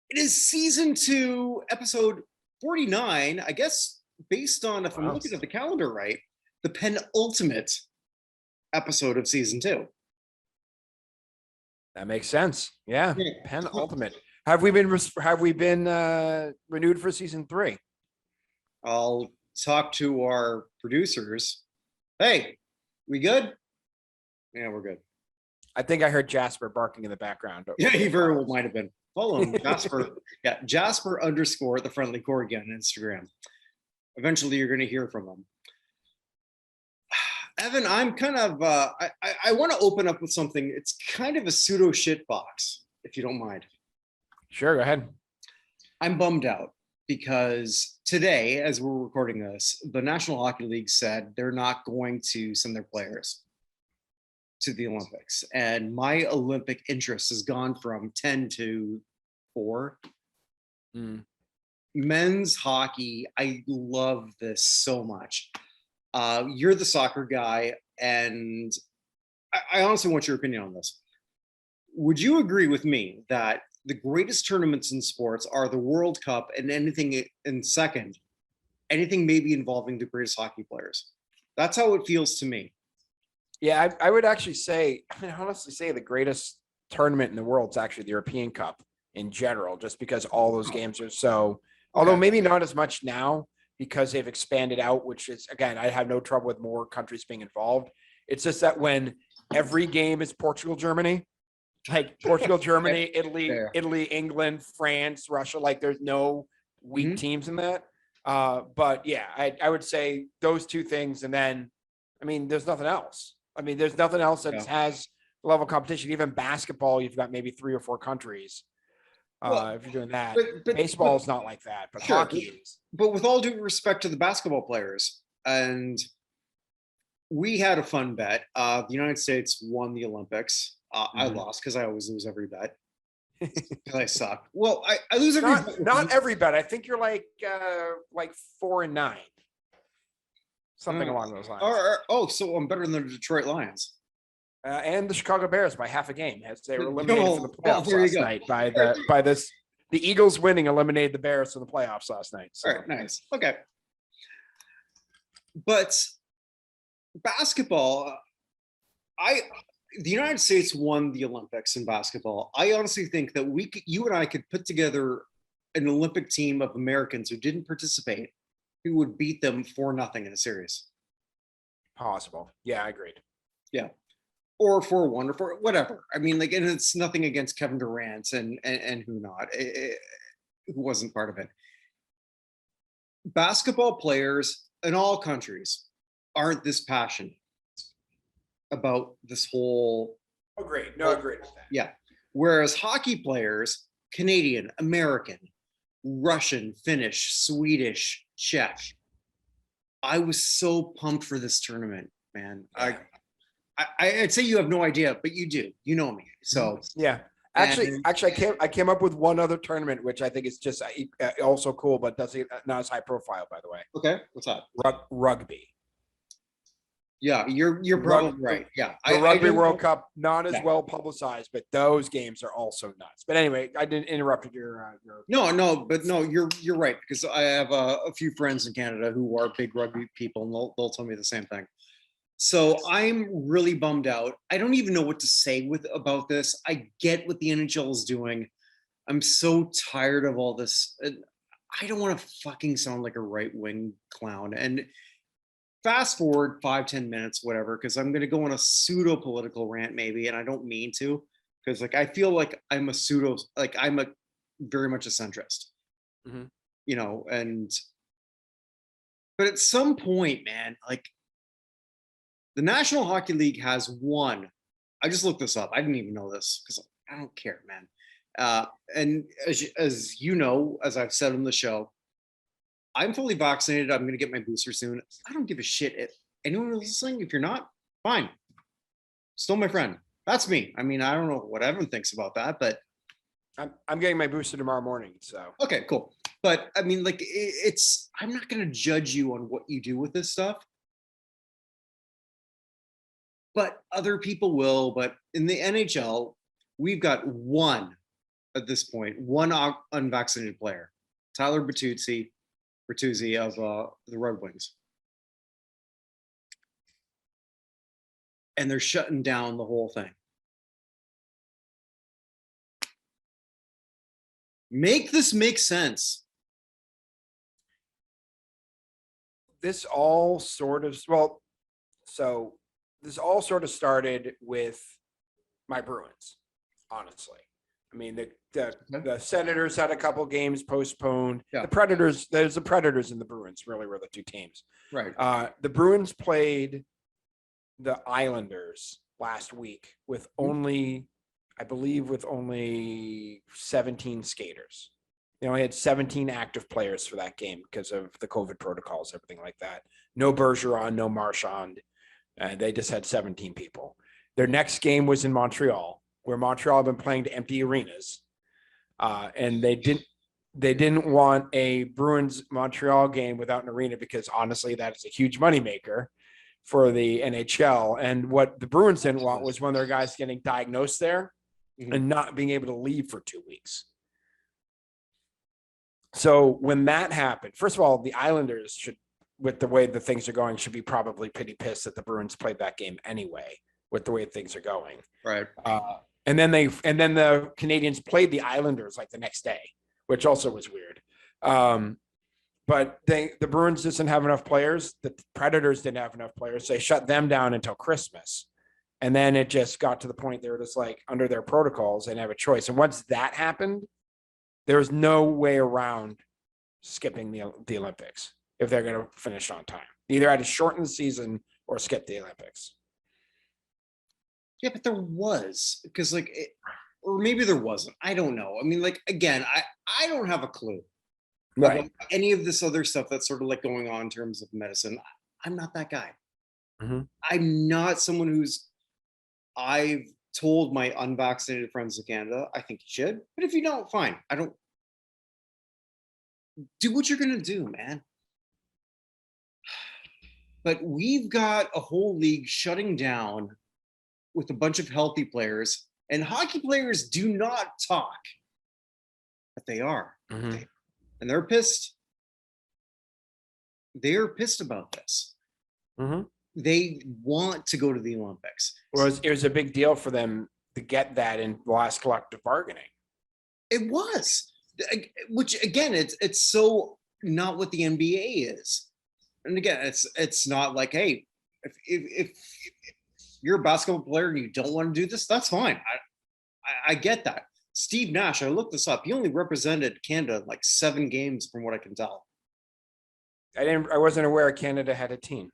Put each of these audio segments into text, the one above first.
It is season 2, episode 49. I guess based on, if I'm looking at the calendar right, the penultimate episode of season 2. That makes sense. Yeah. Penultimate. Have we been renewed for season 3? I'll talk to our producers. Hey, we good? Yeah, we're good. I think I heard Jasper barking in the background. Yeah, he very well might have been. Follow him, Jasper. Yeah, Jasper _ the friendly corgi on Instagram. Eventually, you're going to hear from him. Evan, I'm kind of. I want to open up with something. It's kind of a pseudo shit box, if you don't mind. Sure, go ahead. I'm bummed out because today, as we're recording this, the National Hockey League said they're not going to send their players to the Olympics, and my Olympic interest has gone from 10 to 4. Men's hockey, I love this so much. You're the soccer guy, and I honestly want your opinion on this. Would you agree with me that the greatest tournaments in sports are the World Cup and anything in second, anything maybe involving the greatest hockey players? That's how it feels to me. Yeah, I would actually say, honestly say the greatest tournament in the world is actually the European Cup in general, just because all those games are so, although maybe not as much now because they've expanded out, which is, again, I have no trouble with more countries being involved. It's just that when every game is Portugal, Germany, like Portugal, Germany, Italy, England, France, Russia, like there's no weak teams in that. But yeah, I would say those two things. And then, I mean, there's nothing else. There's nothing else that has level competition. Even basketball, you've got maybe 3 or 4 countries. If you're doing that, baseball is not like that, but hockey is. But with all due respect to the basketball players, and we had a fun bet. The United States won the Olympics. I lost because I always lose every bet. Because I suck. Well, I lose every bet. Not every bet. I think you're like 4-9. Something along those lines. So I'm better than the Detroit Lions. And the Chicago Bears by half a game, as they were eliminated from the playoffs last night by the Eagles winning eliminated the Bears from the playoffs last night. So. All right, nice. Okay. But basketball, the United States won the Olympics in basketball. I honestly think that you and I could put together an Olympic team of Americans who didn't participate, who would beat them 4-0 in a series. Possible. Yeah, I agreed. Yeah. Or 4-1 or 4, whatever. I mean, like, and it's nothing against Kevin Durant and who not, who wasn't part of it. Basketball players in all countries aren't this passionate about this whole. Agreed. No, agreed with that. Yeah. Whereas hockey players, Canadian, American, Russian, Finnish, Swedish, Czech. I was so pumped for this tournament, man. Yeah. I'd say you have no idea, but you do. You know me. So yeah. Actually, I came up with one other tournament, which I think is just also cool, but not as high profile, by the way. Okay, what's that? Rugby. Yeah, you're probably right. Yeah, the Rugby World Cup, not as well publicized, but those games are also nuts. But anyway, I didn't interrupt your. No, you're right, because I have a few friends in Canada who are big rugby people, and they'll tell me the same thing. So I'm really bummed out. I don't even know what to say about this. I get what the NHL is doing. I'm so tired of all this. I don't want to fucking sound like a right-wing clown. And fast forward 5-10 minutes, whatever, because I'm going to go on a pseudo-political rant maybe, and I don't mean to, because like I feel like I'm a very much a centrist, you know, but at some point, man, like, the National Hockey League has won. I just looked this up. I didn't even know this because I don't care, man. And as you know, as I've said on the show, I'm fully vaccinated. I'm going to get my booster soon. I don't give a shit if anyone is listening. If you're not, fine. Still my friend. That's me. I mean, I don't know what everyone thinks about that, but I'm getting my booster tomorrow morning. So okay, cool. But I mean, like, I'm not going to judge you on what you do with this stuff. But other people will. But in the NHL, we've got one at this point, one unvaccinated player, Tyler Bertuzzi of the Red Wings. And they're shutting down the whole thing. Make this make sense. This all sort of, well, so this all sort of started with my Bruins, honestly. I mean, the Senators had a couple games postponed. Yeah. The Predators, there's the Predators and the Bruins really were the two teams. Right. The Bruins played the Islanders last week with only, I believe, with only 17 skaters. They only had 17 active players for that game because of the COVID protocols, everything like that. No Bergeron, no Marchand. They just had 17 people. Their next game was in Montreal, where Montreal had been playing to empty arenas. And they didn't want a Bruins Montreal game without an arena because honestly, that is a huge moneymaker for the NHL. And what the Bruins didn't want was one of their guys getting diagnosed there and not being able to leave for 2 weeks. So when that happened, first of all, the Islanders should, with the way the things are going, should be probably pretty pissed that the Bruins played that game anyway, with the way things are going. Right. And then the Canadians played the Islanders like the next day, which also was weird. But the Bruins didn't have enough players. The Predators didn't have enough players. So they shut them down until Christmas. And then it just got to the point they were just like under their protocols, they didn't have a choice. And once that happened, there was no way around skipping the Olympics if they're going to finish on time. They either had to shorten the season or skip the Olympics. Yeah, but there was, because or maybe there wasn't. I don't know. I mean, again, I don't have a clue. Right. About any of this other stuff that's sort of like going on in terms of medicine. I'm not that guy. I'm not someone I've told my unvaccinated friends in Canada, I think you should. But if you don't, fine. I don't. Do what you're going to do, man. But we've got a whole league shutting down with a bunch of healthy players, and hockey players do not talk, but they are. And they're pissed. They're pissed about this. They want to go to the Olympics. Well, it was a big deal for them to get that in the last collective bargaining. It was, which again, it's so not what the NBA is. And again, it's not like, hey, if you're a basketball player and you don't want to do this, that's fine. I get that. Steve Nash, I looked this up. He only represented Canada like 7 games, from what I can tell. I wasn't aware Canada had a team.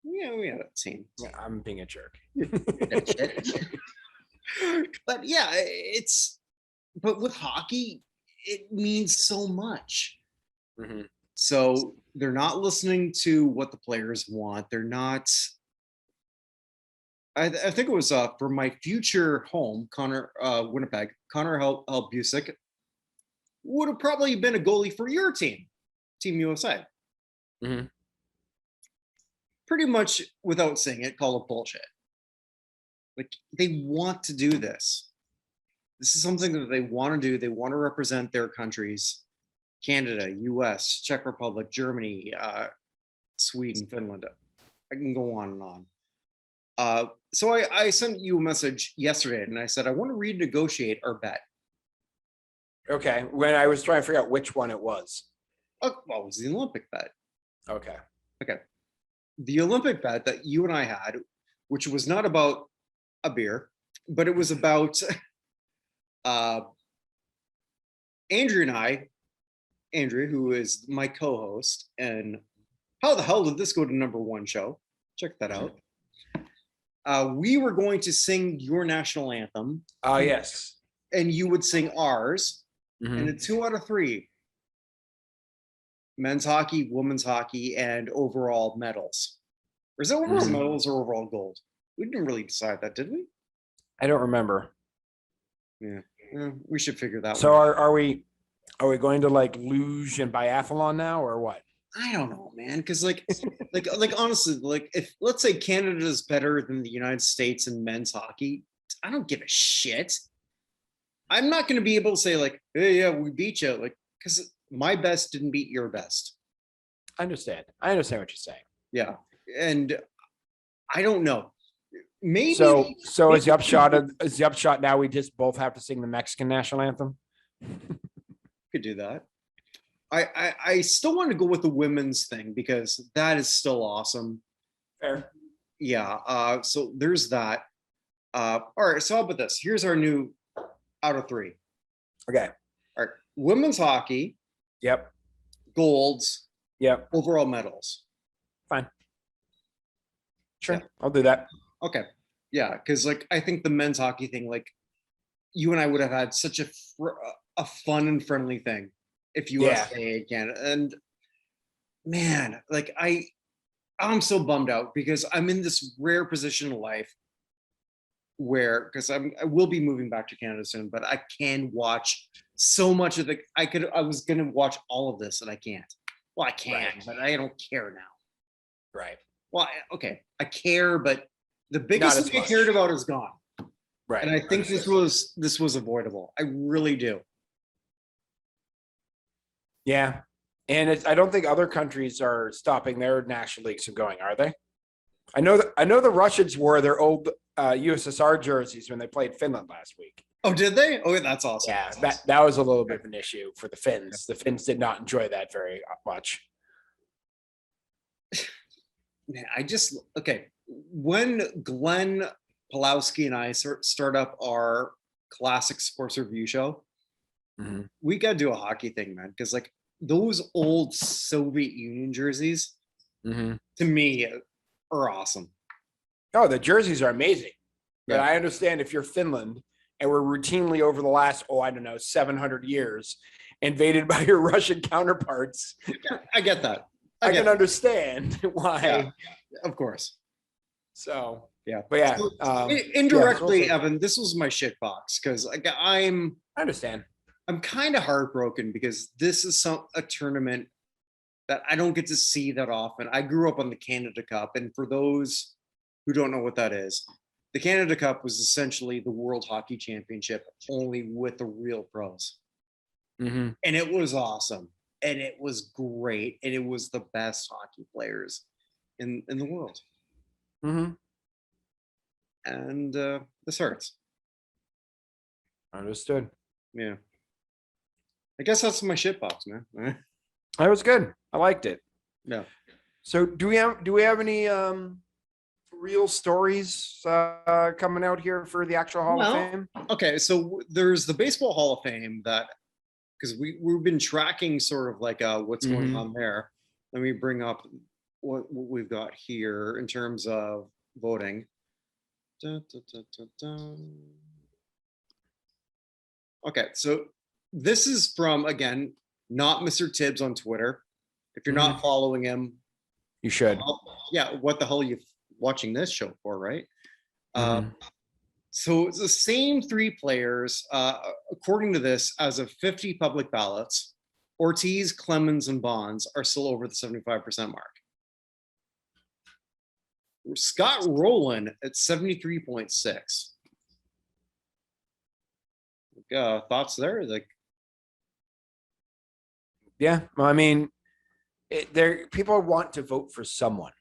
Yeah, we had a team. Yeah, I'm being a jerk. But yeah, but with hockey, it means so much. So they're not listening to what the players want. They're not. I think it was for my future home, Winnipeg. Connor Busick would have probably been a goalie for your team, Team USA. Pretty much, without saying it, call it bullshit. Like, they want to do this. This is something that they want to do. They want to represent their countries: Canada, US, Czech Republic, Germany, Sweden, Finland. I can go on and on. So I sent you a message yesterday, and I said, I want to renegotiate our bet. Okay. When I was trying to figure out which one it was. Oh, well, it was the Olympic bet. Okay. The Olympic bet that you and I had, which was not about a beer, but it was about Andrew and I, Andrew, who is my co-host, and How the Hell Did This Go to #1 show? Check that out. We were going to sing your national anthem. Oh, yes. And you would sing ours. And a 2 out of 3. Men's hockey, women's hockey, and overall medals. Or is it overall medals or overall gold? We didn't really decide that, did we? I don't remember. Yeah. We should figure that so one out. Are we going to like luge and biathlon now, or what? I don't know, man. Because like honestly, like, if let's say Canada is better than the United States in men's hockey, I don't give a shit. I'm not going to be able to say like, hey, yeah, we beat you, like, because my best didn't beat your best. I understand. I understand what you're saying. Yeah, and I don't know. Maybe So is maybe the upshot now we just both have to sing the Mexican national anthem? could do that. I still want to go with the women's thing because that is still awesome. Fair. Yeah. So there's that. All right. So how about this? Here's our new out of three. Okay. All right. Women's hockey, Yep. golds, Yep. overall medals. Fine. Sure. Yeah. I'll do that. Okay. Yeah. Because like I think the men's hockey thing, like you and I would have had such a fun and friendly thing if USA again. And man, like I'm so bummed out because I'm in this rare position in life where because I will be moving back to Canada soon, but I can watch so much of I was gonna watch all of this and I can't. Well, I can, Right. but I don't care now. Right. Well, okay, I care, but the Not biggest as thing I much. cared about is gone. Right. And I think this was avoidable. I really do. Yeah. And I don't think other countries are stopping their national leagues from going, are they? I know the Russians wore their old USSR jerseys when they played Finland last week. Oh, did they? Oh, that's awesome. Yeah, That's that, awesome. that was a little bit of an issue for the Finns. The Finns did not enjoy that very much. Man, okay. When Glenn Pulowski and I start up our classic sports review show, we got to do a hockey thing, man. Because like those old Soviet Union jerseys, to me, are awesome. Oh, the jerseys are amazing. But Yeah. I understand if you're Finland and we're routinely over the last, 700 years invaded by your Russian counterparts. Yeah, I get that. I can understand why. Yeah, of course. So, Yeah. but yeah. So, indirectly, yeah, Evan, this was my shit box because like I understand. I'm kind of heartbroken because this is a tournament that I don't get to see that often. I grew up on the Canada Cup, and for those who don't know what that is, the Canada Cup was essentially the World Hockey Championship, only with the real pros. And it was awesome, and it was great, and it was the best hockey players in the world. And this hurts. Understood. Yeah. I guess that's my shit box, man. That was good. I liked it. Yeah. So do we have any real stories coming out here for the actual Hall of Fame? Okay, so there's the Baseball Hall of Fame that because we've been tracking sort of like what's going on there. Let me bring up what we've got here in terms of voting. Okay, so this is from again, not Mr. Tibbs on Twitter. If you're not following him, You should. yeah, what the hell are you watching this show for, right? So it's the same three players, according to this, as of 50 public ballots, Ortiz, Clemens, and Bonds are still over the 75% mark. Scott Rowland at 73.6. Thoughts there? Like, Yeah, well, I mean, people want to vote for someone,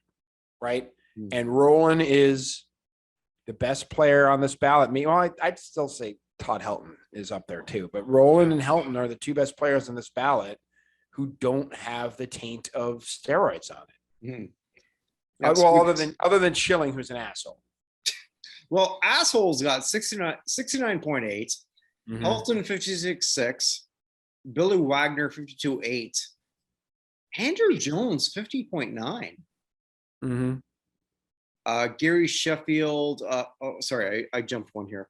right? And Nolan is the best player on this ballot. Well, I'd still say Todd Helton is up there too, but Nolan and Helton are the two best players on this ballot who don't have the taint of steroids on it. Well, other than Schilling, who's an asshole. Well, assholes got 69.8, Helton 56.6, Billy Wagner 52.8, Andrew Jones 50.9. Gary Sheffield. Sorry, I jumped one here.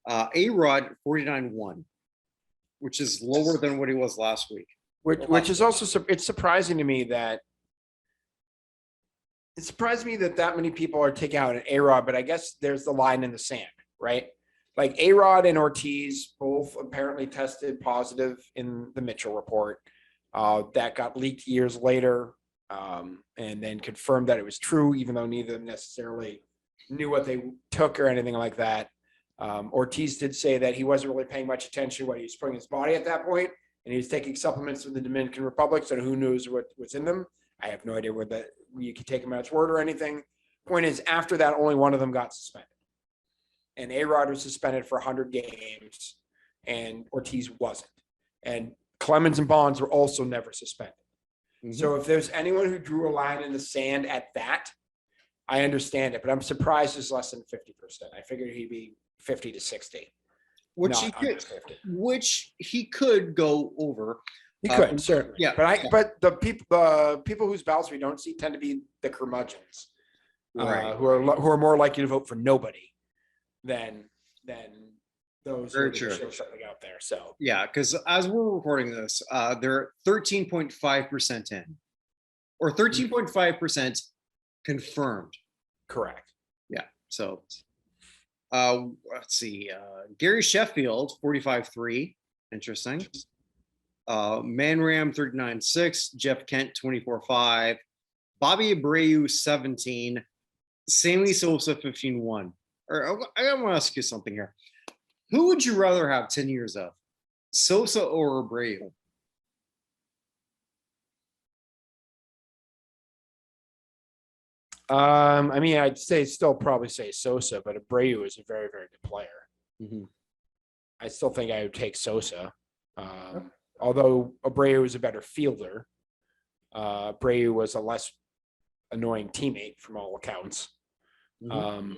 A-Rod 49.1, which is lower than what he was last week. Which is also it's surprising to me that that many people are taking out an A-Rod, but I guess there's the line in the sand, right? Like A-Rod and Ortiz both apparently tested positive in the Mitchell report. That got leaked years later, and then confirmed that it was true, even though neither of them necessarily knew what they took or anything like that. Ortiz did say that he wasn't really paying much attention to what he was putting in his body at that point, and he was taking supplements from the Dominican Republic, so who knows what's in them. I have no idea whether you can take him at his word or anything. Point is, after that, only one of them got suspended. And A-Rod was suspended for 100 games, and Ortiz wasn't. And Clemens and Bonds were also never suspended. So if there's anyone who drew a line in the sand at that, I understand it, but I'm surprised it's less than 50%. I figured he'd be 50 to 60. Which he could go over. He could, certainly. Yeah. But the people whose ballots we don't see tend to be the curmudgeons, Right. who are more likely to vote for nobody than those Very who true. show something out there. So Yeah, because as we're recording this, they're 13.5% in, or 13.5% confirmed. correct. Yeah. So let's see. Gary Sheffield, 45.3. Interesting. Manram, 39.6. Jeff Kent, 24.5. Bobby Abreu, 17. Sammy Sosa, 15.1. Or I want to ask you something here. Who would you rather have 10 years of? Sosa or Abreu? I mean, I'd still probably say Sosa, but Abreu is a very, very good player. I still think I would take Sosa. Although Abreu is a better fielder. Abreu was a less annoying teammate from all accounts. And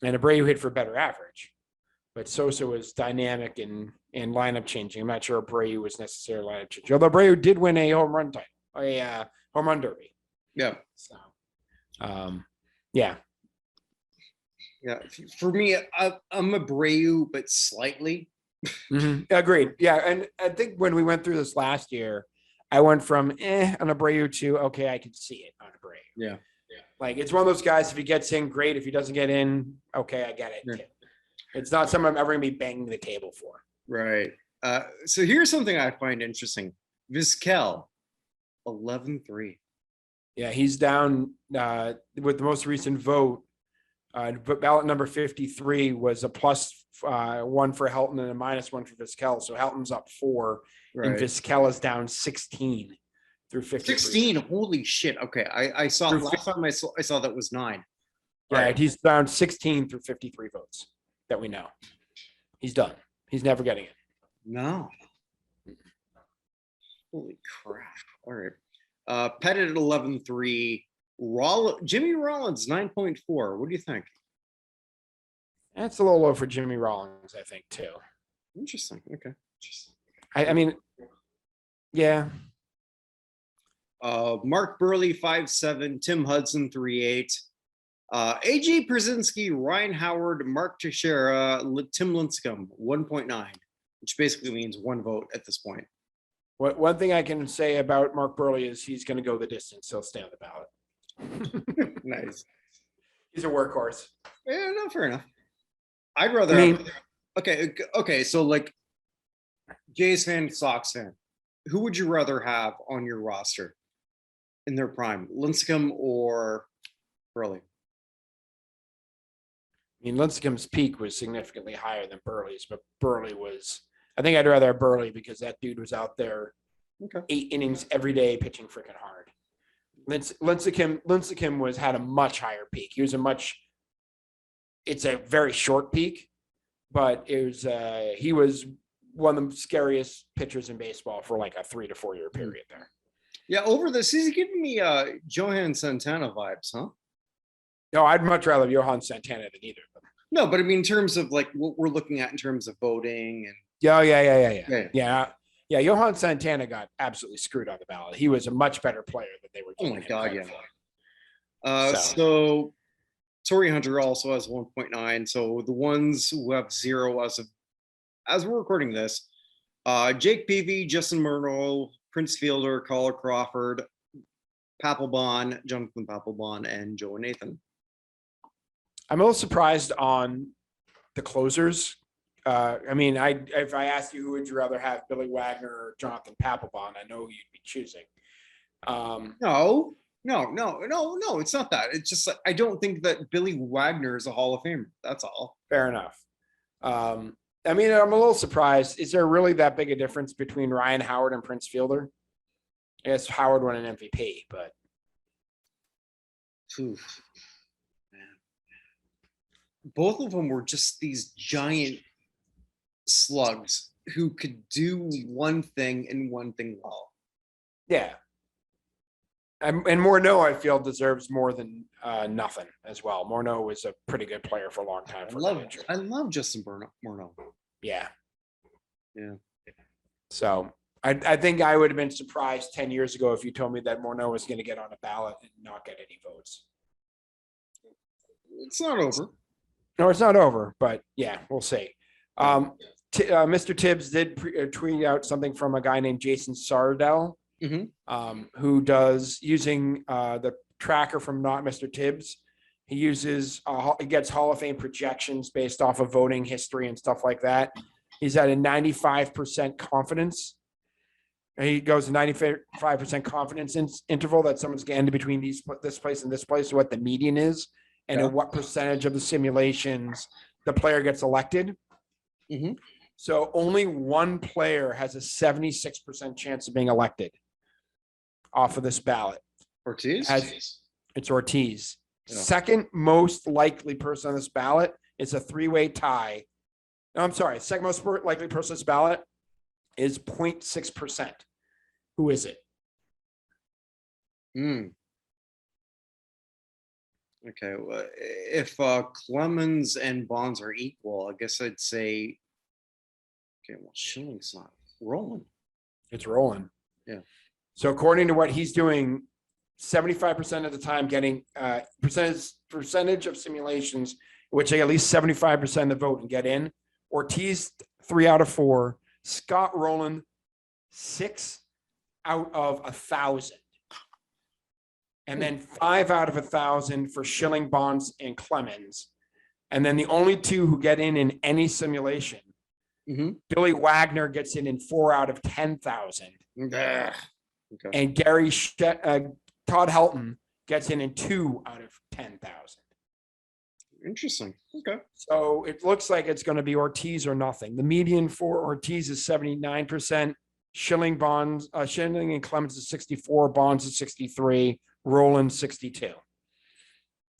Abreu hit for better average. But Sosa was dynamic and lineup changing. I'm not sure Abreu was necessarily lineup changing. Although Abreu did win a home run title, a home run derby. Yeah. So, yeah. Yeah. For me, I'm Abreu, but slightly. Agreed. Yeah. And I think when we went through this last year, I went from on Abreu to okay, I could see it on Abreu. Yeah. Like it's one of those guys, if he gets in, great. If he doesn't get in, okay, I get it. Yeah. It's not someone I'm ever gonna be banging the table for. Right. So here's something I find interesting. Vizquel, 11.3. Yeah, he's down with the most recent vote. But ballot number 53 was a plus 1 for Helton and a minus 1 for Vizquel. So Helton's up 4, and Vizquel is down 16 through 53. 16. Holy shit. Okay. I saw last time I saw that was 9. Right. He's down 16 through 53 votes that we know. He's done. He's never getting it. No. Holy crap. All right. Pettit at 11.3. Jimmy Rollins, 9.4. What do you think? That's a little low for Jimmy Rollins, I think, too. Interesting. Okay. I mean, yeah. Mark Burley, 5.7. Tim Hudson, 3.8. AJ Przinsky, Ryan Howard, Mark Teixeira, Tim Lincecum, 1.9, which basically means 1 vote at this point. One thing I can say about Mark Burley is he's going to go the distance. He'll stay on the ballot. Nice. He's a workhorse. Yeah, no, fair enough. I'd rather okay. So like Jays fan, Sox fan, who would you rather have on your roster in their prime, Lincecum or Burley? I mean, Lincecum's peak was significantly higher than Burley's, but Burley was. I think I'd rather have Burley because that dude was out there 8 innings every day pitching freaking hard. Lincecum had a much higher peak. It's a very short peak, but he was one of the scariest pitchers in baseball for like a 3 to 4 year period there. Yeah, over this, he's giving me Johan Santana vibes, huh? No, I'd much rather have Johan Santana than either of them. No, but I mean, in terms of like what we're looking at in terms of voting and Yeah. Johan Santana got absolutely screwed on the ballot. He was a much better player than they were. Oh my God, yeah. So Torrey Hunter also has 1.9. So the ones who have 0 as we're recording this, Jake Peavy, Justin Murnau, Prince Fielder, Caller Crawford, Jonathan Papelbon, and Joe Nathan. I'm a little surprised on the closers. I mean, if I asked you who would you rather have, Billy Wagner or Jonathan Papelbon, I know who you'd be choosing. No, it's not that. It's just I don't think that Billy Wagner is a Hall of Famer. That's all. Fair enough. I mean, I'm a little surprised. Is there really that big a difference between Ryan Howard and Prince Fielder? I guess Howard won an MVP, but Oof, man. Both of them were just these giant slugs who could do one thing and one thing well. yeah. And Morneau, I feel, deserves more than nothing as well. Morneau was a pretty good player for a long time. I love Justin Morneau. Yeah. Yeah. So I think I would have been surprised 10 years ago if you told me that Morneau was going to get on a ballot and not get any votes. It's not over. No, it's not over, but yeah, we'll see. Mr. Tibbs did tweet out something from a guy named Jason Sardell, who does using the tracker from Not Mr. Tibbs. He uses, he gets Hall of Fame projections based off of voting history and stuff like that. He's at a 95% confidence. And he goes to 95% confidence interval that someone's getting between this place and this place, what the median is, and in what percentage of the simulations the player gets elected. So only one player has a 76% chance of being elected off of this ballot. Ortiz? It's Ortiz. Yeah. Second most likely person on this ballot is a three-way tie. No, I'm sorry. Second most likely person on this ballot is 0.6%. Who is it? Okay. Well, if Clemens and Bonds are equal, I guess I'd say, okay, well, Schilling's not rolling. It's rolling. Yeah. So according to what he's doing, 75% of the time getting percentage of simulations, which they at least 75% of the vote and get in. Ortiz, 3 out of 4. Scott Rowland, 6 out of 1,000. And then 5 out of 1,000 for Schilling, Bonds, and Clemens. And then the only 2 who get in any simulation, Billy Wagner gets in 4 out of 10,000. Okay. And Todd Helton gets in 2 out of 10,000. Interesting. Okay. So it looks like it's going to be Ortiz or nothing. The median for Ortiz is 79%. Schilling and Clemens is 64. Bonds is 63. Roland 62.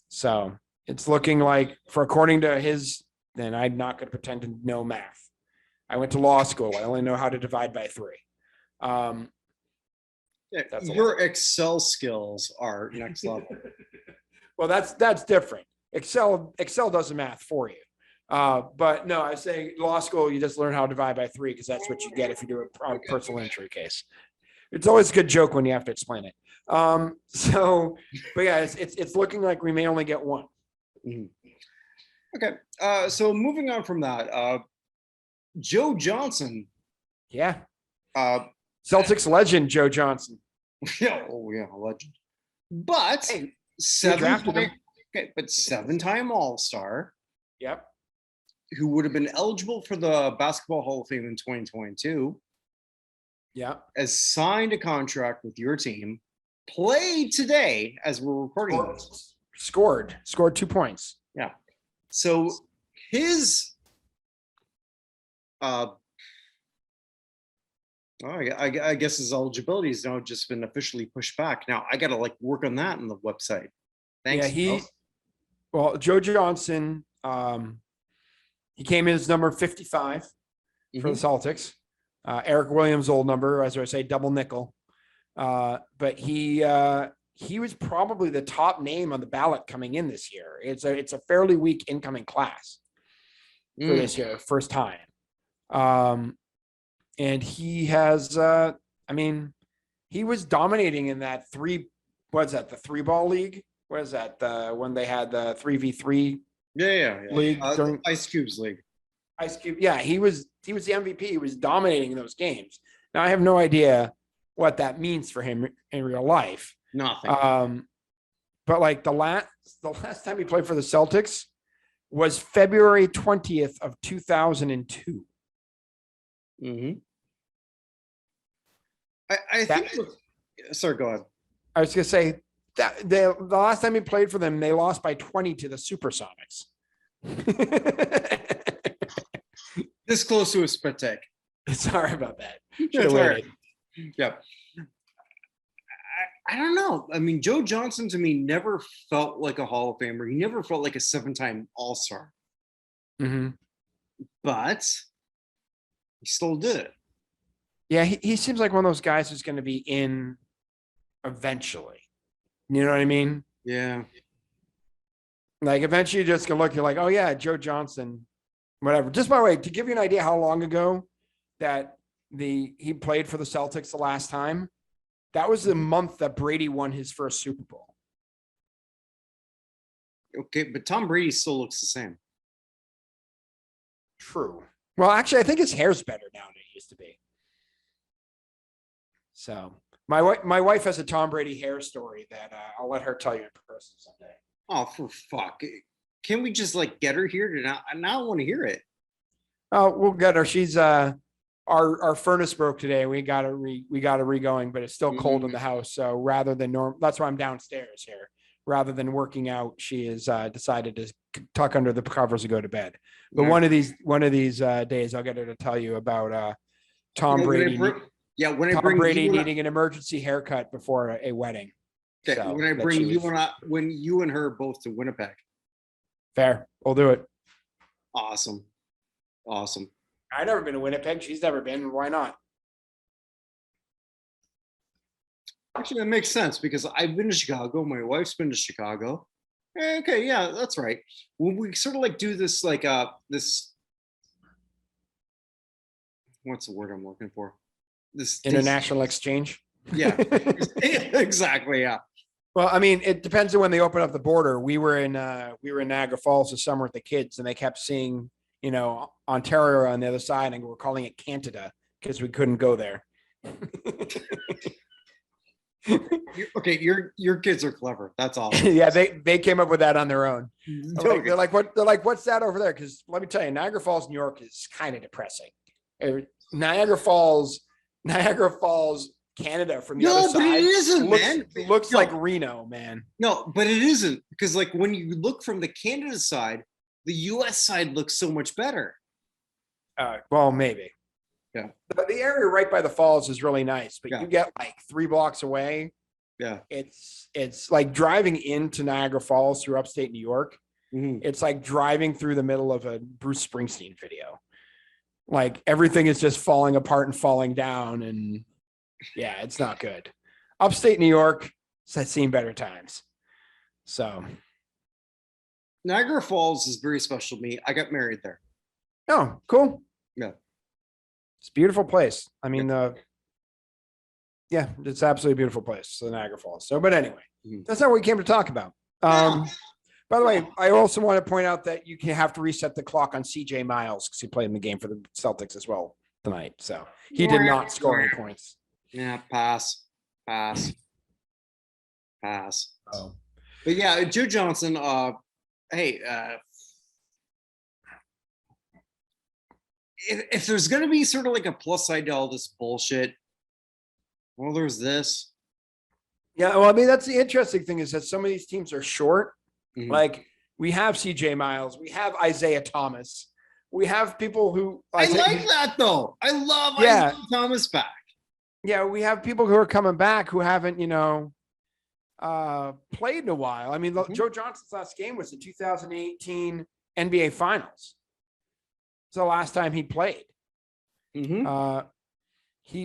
So it's looking like, according to his, then I'm not going to pretend to know math. I went to law school. I only know how to divide by 3. Your Excel skills are next level. Well, that's different. Excel does the math for you. But no, I say law school, you just learn how to divide by 3 because that's what you get if you do a personal injury case. It's always a good joke when you have to explain it. But yeah, it's looking like we may only get 1. Okay. So moving on from that, Joe Johnson. Yeah. Celtics legend, Joe Johnson. Yeah. Oh yeah, legend. But hey, 7-time All-Star. Yep. Who would have been eligible for the Basketball Hall of Fame in 2022. Yeah. Has signed a contract with your team. Played today as we're recording this. Scored 2 points. Yeah. So his I guess his eligibility has now just been officially pushed back. Now I got to work on that on the website. Thanks. Yeah, Joe Johnson, he came in as number 55 for the Celtics. Eric Williams' old number, as I say, double nickel. But he was probably the top name on the ballot coming in this year. It's a fairly weak incoming class for this year, first time. And he has, he was dominating in that the 3-ball league? What is that? When they had the 3v3 league during Ice Cube's league. Ice Cube. Yeah, he was the MVP. He was dominating those games. Now I have no idea what that means for him in real life. Nothing. But the last time he played for the Celtics was February 20th of 2002. I think. Sorry, go ahead. I was going to say that the last time he played for them, they lost by 20 to the Supersonics. This close to a spit take. Sorry about that. Should That's have all waited. right. Yeah. I don't know. I mean, Joe Johnson to me never felt like a Hall of Famer. He never felt like a 7-time All-Star, Mm-hmm. but he still did it. Yeah, he seems like one of those guys who's going to be in eventually. You know what I mean? Yeah. Like eventually you're just going to look, you're like, oh yeah, Joe Johnson, whatever. Just by the way, to give you an idea how long ago that he played for the Celtics the last time, that was the month that Brady won his first Super Bowl. Okay, but Tom Brady still looks the same. True. Well, actually, I think his hair's better now than it used to be. So my wife has a Tom Brady hair story that I'll let her tell you in person someday. Oh, for fuck. Can we just like get her here to now? I want to hear it. Oh, we'll get her. She's our furnace broke today. We got it re-going, but it's still cold in the house. So rather than that's why I'm downstairs here. Rather than working out, she has decided to tuck under the covers and go to bed. But one of these days, I'll get her to tell you about Tom Brady. Tom Brady needing an emergency haircut before a wedding. Okay, So, when I bring when you and her both to Winnipeg. Fair, we'll do it. Awesome. I've never been to Winnipeg. She's never been. Why not? Actually, that makes sense because I've been to Chicago. My wife's been to Chicago. Okay, yeah, that's right. When we sort of like do this, like this, what's the word I'm looking for? This International exchange. Yeah, exactly. Yeah. Well, I mean, it depends on when they open up the border. We were in Niagara Falls this summer with the kids, and they kept seeing, Ontario on the other side, and we're calling it Canada because we couldn't go there. Okay, your kids are clever. That's awesome. Yeah, they came up with that on their own. Okay. They're like, what's that over there? Because let me tell you, Niagara Falls, New York is kind of depressing. Niagara Falls, Canada from the other side. No, but it isn't, man. Looks like Reno, man. No, but it isn't because like when you look from the Canada side, the U.S. side looks so much better. Well, maybe. Yeah. The area right by the falls is really nice, but you get like 3 blocks away. Yeah. It's like driving into Niagara Falls through upstate New York. Mm-hmm. It's like driving through the middle of a Bruce Springsteen video. Like everything is just falling apart and falling down. And yeah, it's not good. Upstate New York has seen better times. So Niagara Falls is very special to me. I got married there. Oh, cool. Yeah. It's a beautiful place. I mean, it's absolutely a beautiful place, the Niagara Falls. So, but anyway, that's not what we came to talk about. By the way, I also want to point out that you can have to reset the clock on CJ Miles because he played in the game for the Celtics as well tonight. So he did not score any points. Yeah, pass. Oh. But yeah, Joe Johnson, hey, if there's going to be sort of like a plus side to all this bullshit, well, there's this. Yeah, well, I mean, that's the interesting thing is that some of these teams are short. Mhm. Like we have CJ Miles, we have Isaiah Thomas, we have people who I like that though. I love Isaiah Thomas back. Yeah, we have people who are coming back who haven't, played in a while. I mean, Joe Johnson's last game was the 2018 NBA Finals. It's the last time he played.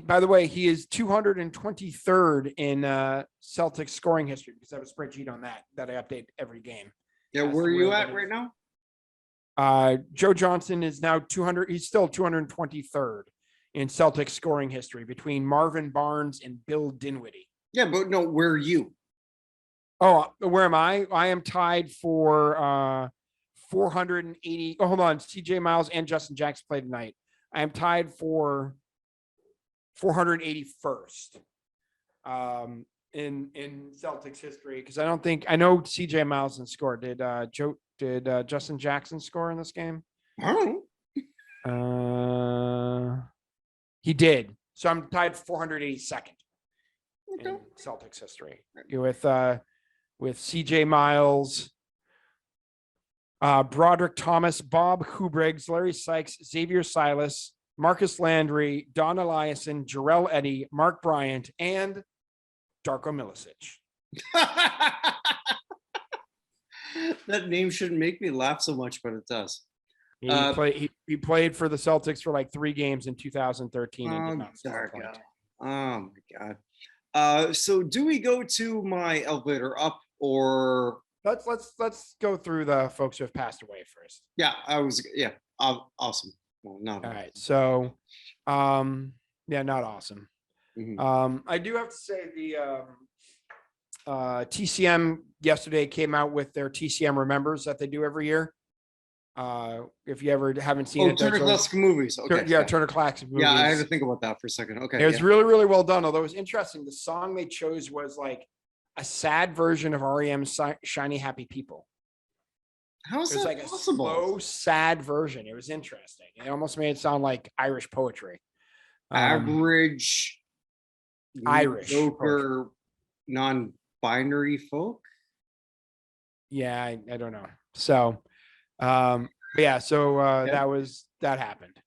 By the way, he is 223rd in Celtics scoring history because I have a spreadsheet on that I update every game. Yeah, where are you at right now? Joe Johnson is now 200. He's still 223rd in Celtics scoring history between Marvin Barnes and Bill Dinwiddie. Yeah, but no, where are you? Oh, where am I? I am tied for 480. Oh, hold on. CJ Miles and Justin Jackson play tonight. I am tied for 481st in Celtics history because I know CJ Miles didn't score. Did Justin Jackson score in this game? He did. So I'm tied 482nd in Celtics history with CJ Miles, Broderick Thomas, Bob Hubriggs, Larry Sykes, Xavier Silas, Marcus Landry, Don Eliason, Jarrell Eddy, Mark Bryant, and Darko Milicic. That name shouldn't make me laugh so much, but it does. He played for the Celtics for like 3 games in 2013 and did not Darko. Oh my God. So do we go to my elevator up, or let's go through the folks who have passed away first. Yeah, awesome. Well, not all right. So, not awesome. Mhm. I do have to say the TCM yesterday came out with their TCM Remembers that they do every year. If you ever haven't seen it, Turner Classic Movies. Okay. Turner Classic Movies. Yeah, I had to think about that for a second. Okay. It was really, really well done. Although it was interesting, the song they chose was like a sad version of REM's "Shiny Happy People." How is it was that like possible? A slow, sad version. It was interesting. It almost made it sound like Irish poetry. Average Irish mediocre, non-binary folk. Yeah, I don't know. So, that happened.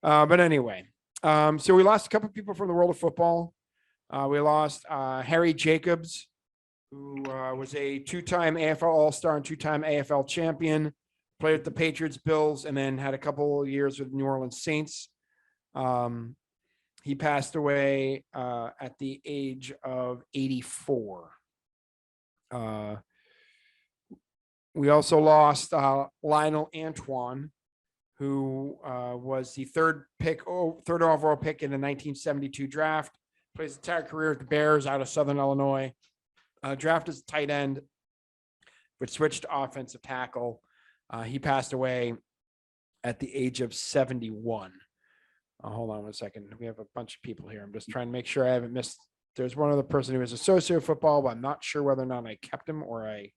But anyway, so we lost a couple people from the world of football. We lost Harry Jacobs, who was a 2-time AFL All-Star and 2-time AFL champion, played with the Patriots, Bills, and then had a couple of years with New Orleans Saints. He passed away at the age of 84. We also lost Lionel Antoine, who was the third overall pick in the 1972 draft. Plays his entire career at the Bears out of Southern Illinois. Drafted as a tight end, but switched to offensive tackle. He passed away at the age of 71. Hold on one second. We have a bunch of people here. I'm just trying to make sure I haven't missed. There's one other person who was associated with football, but I'm not sure whether or not I kept him or I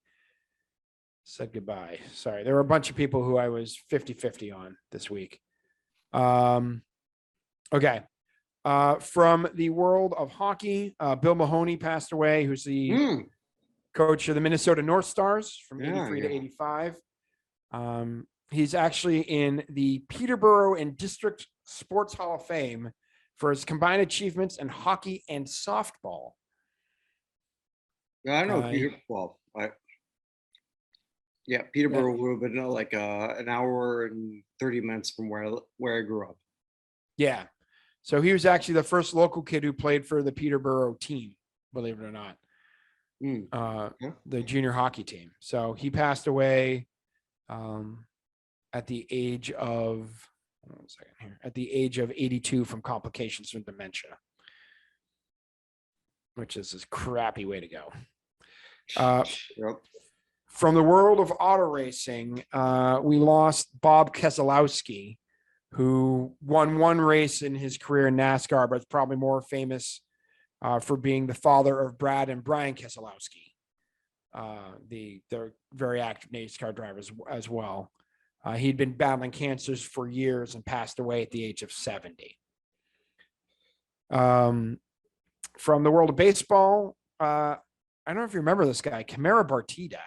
said goodbye. Sorry. There were a bunch of people who I was 50-50 on this week. Okay. From the world of hockey, Bill Mahoney passed away, who's the coach of the Minnesota North Stars from 83 to 85. He's actually in the Peterborough and District Sports Hall of Fame for his combined achievements in hockey and softball. Yeah, I know Peterborough. Peterborough would have been like an hour and 30 minutes from where I grew up. Yeah. So he was actually the first local kid who played for the Peterborough team, believe it or not. The junior hockey team. So he passed away at the age of 82 from complications from dementia, which is a crappy way to go. From the world of auto racing, we lost Bob Keselowski, who won one race in his career in NASCAR, but is probably more famous for being the father of Brad and Brian Keselowski. They're very active NASCAR drivers as well. He'd been battling cancers for years and passed away at the age of 70. From the world of baseball, I don't know if you remember this guy, Kamara Barti died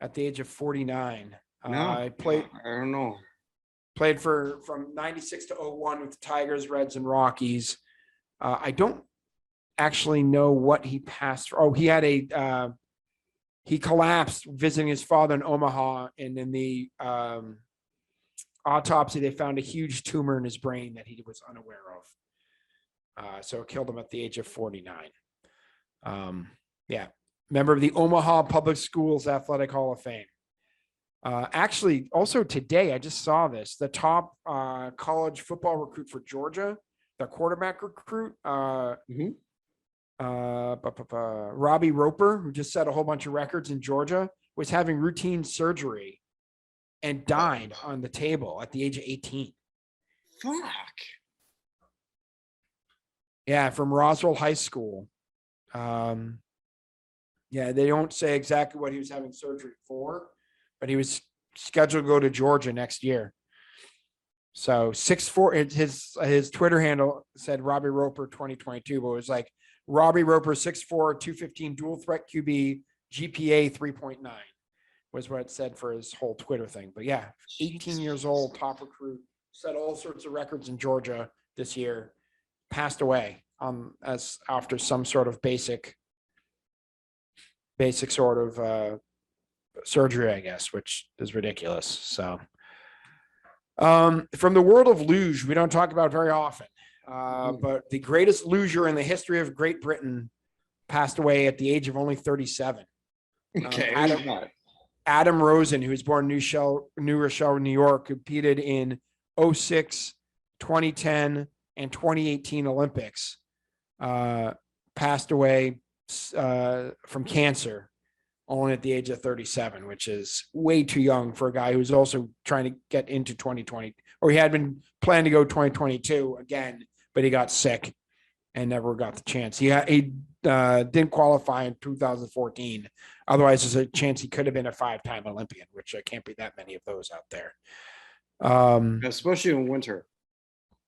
at the age of 49. I don't know. Played from 96 to 01 with the Tigers, Reds, and Rockies. I don't actually know what he passed for. Oh, he collapsed visiting his father in Omaha, and in the autopsy, they found a huge tumor in his brain that he was unaware of. So it killed him at the age of 49. Member of the Omaha Public Schools Athletic Hall of Fame. Actually, also today, I just saw this, the top college football recruit for Georgia, their quarterback recruit, Robbie Roper, who just set a whole bunch of records in Georgia, was having routine surgery and died on the table at the age of 18. Fuck. Yeah, from Roswell High School. They don't say exactly what he was having surgery for, but he was scheduled to go to Georgia next year. So 6'4", his Twitter handle said Robbie Roper 2022, but it was like Robbie Roper 6'4", 215 dual threat QB, GPA 3.9 was what it said for his whole Twitter thing. But yeah, 18 years old, top recruit, set all sorts of records in Georgia this year, passed away as after some sort of basic sort of surgery, I guess, which is ridiculous. So from the world of luge, we don't talk about very often, but the greatest luger in the history of Great Britain passed away at the age of only 37. Okay. Adam Rosen, who was born in New Rochelle, New York, competed in 06, 2010, and 2018 Olympics, passed away from cancer only at the age of 37, which is way too young for a guy who's also trying to get into 2020, or he had been planning to go 2022 again, but he got sick and never got the chance. He didn't qualify in 2014. Otherwise, there's a chance he could have been a 5-time Olympian, which can't be that many of those out there. Especially in winter.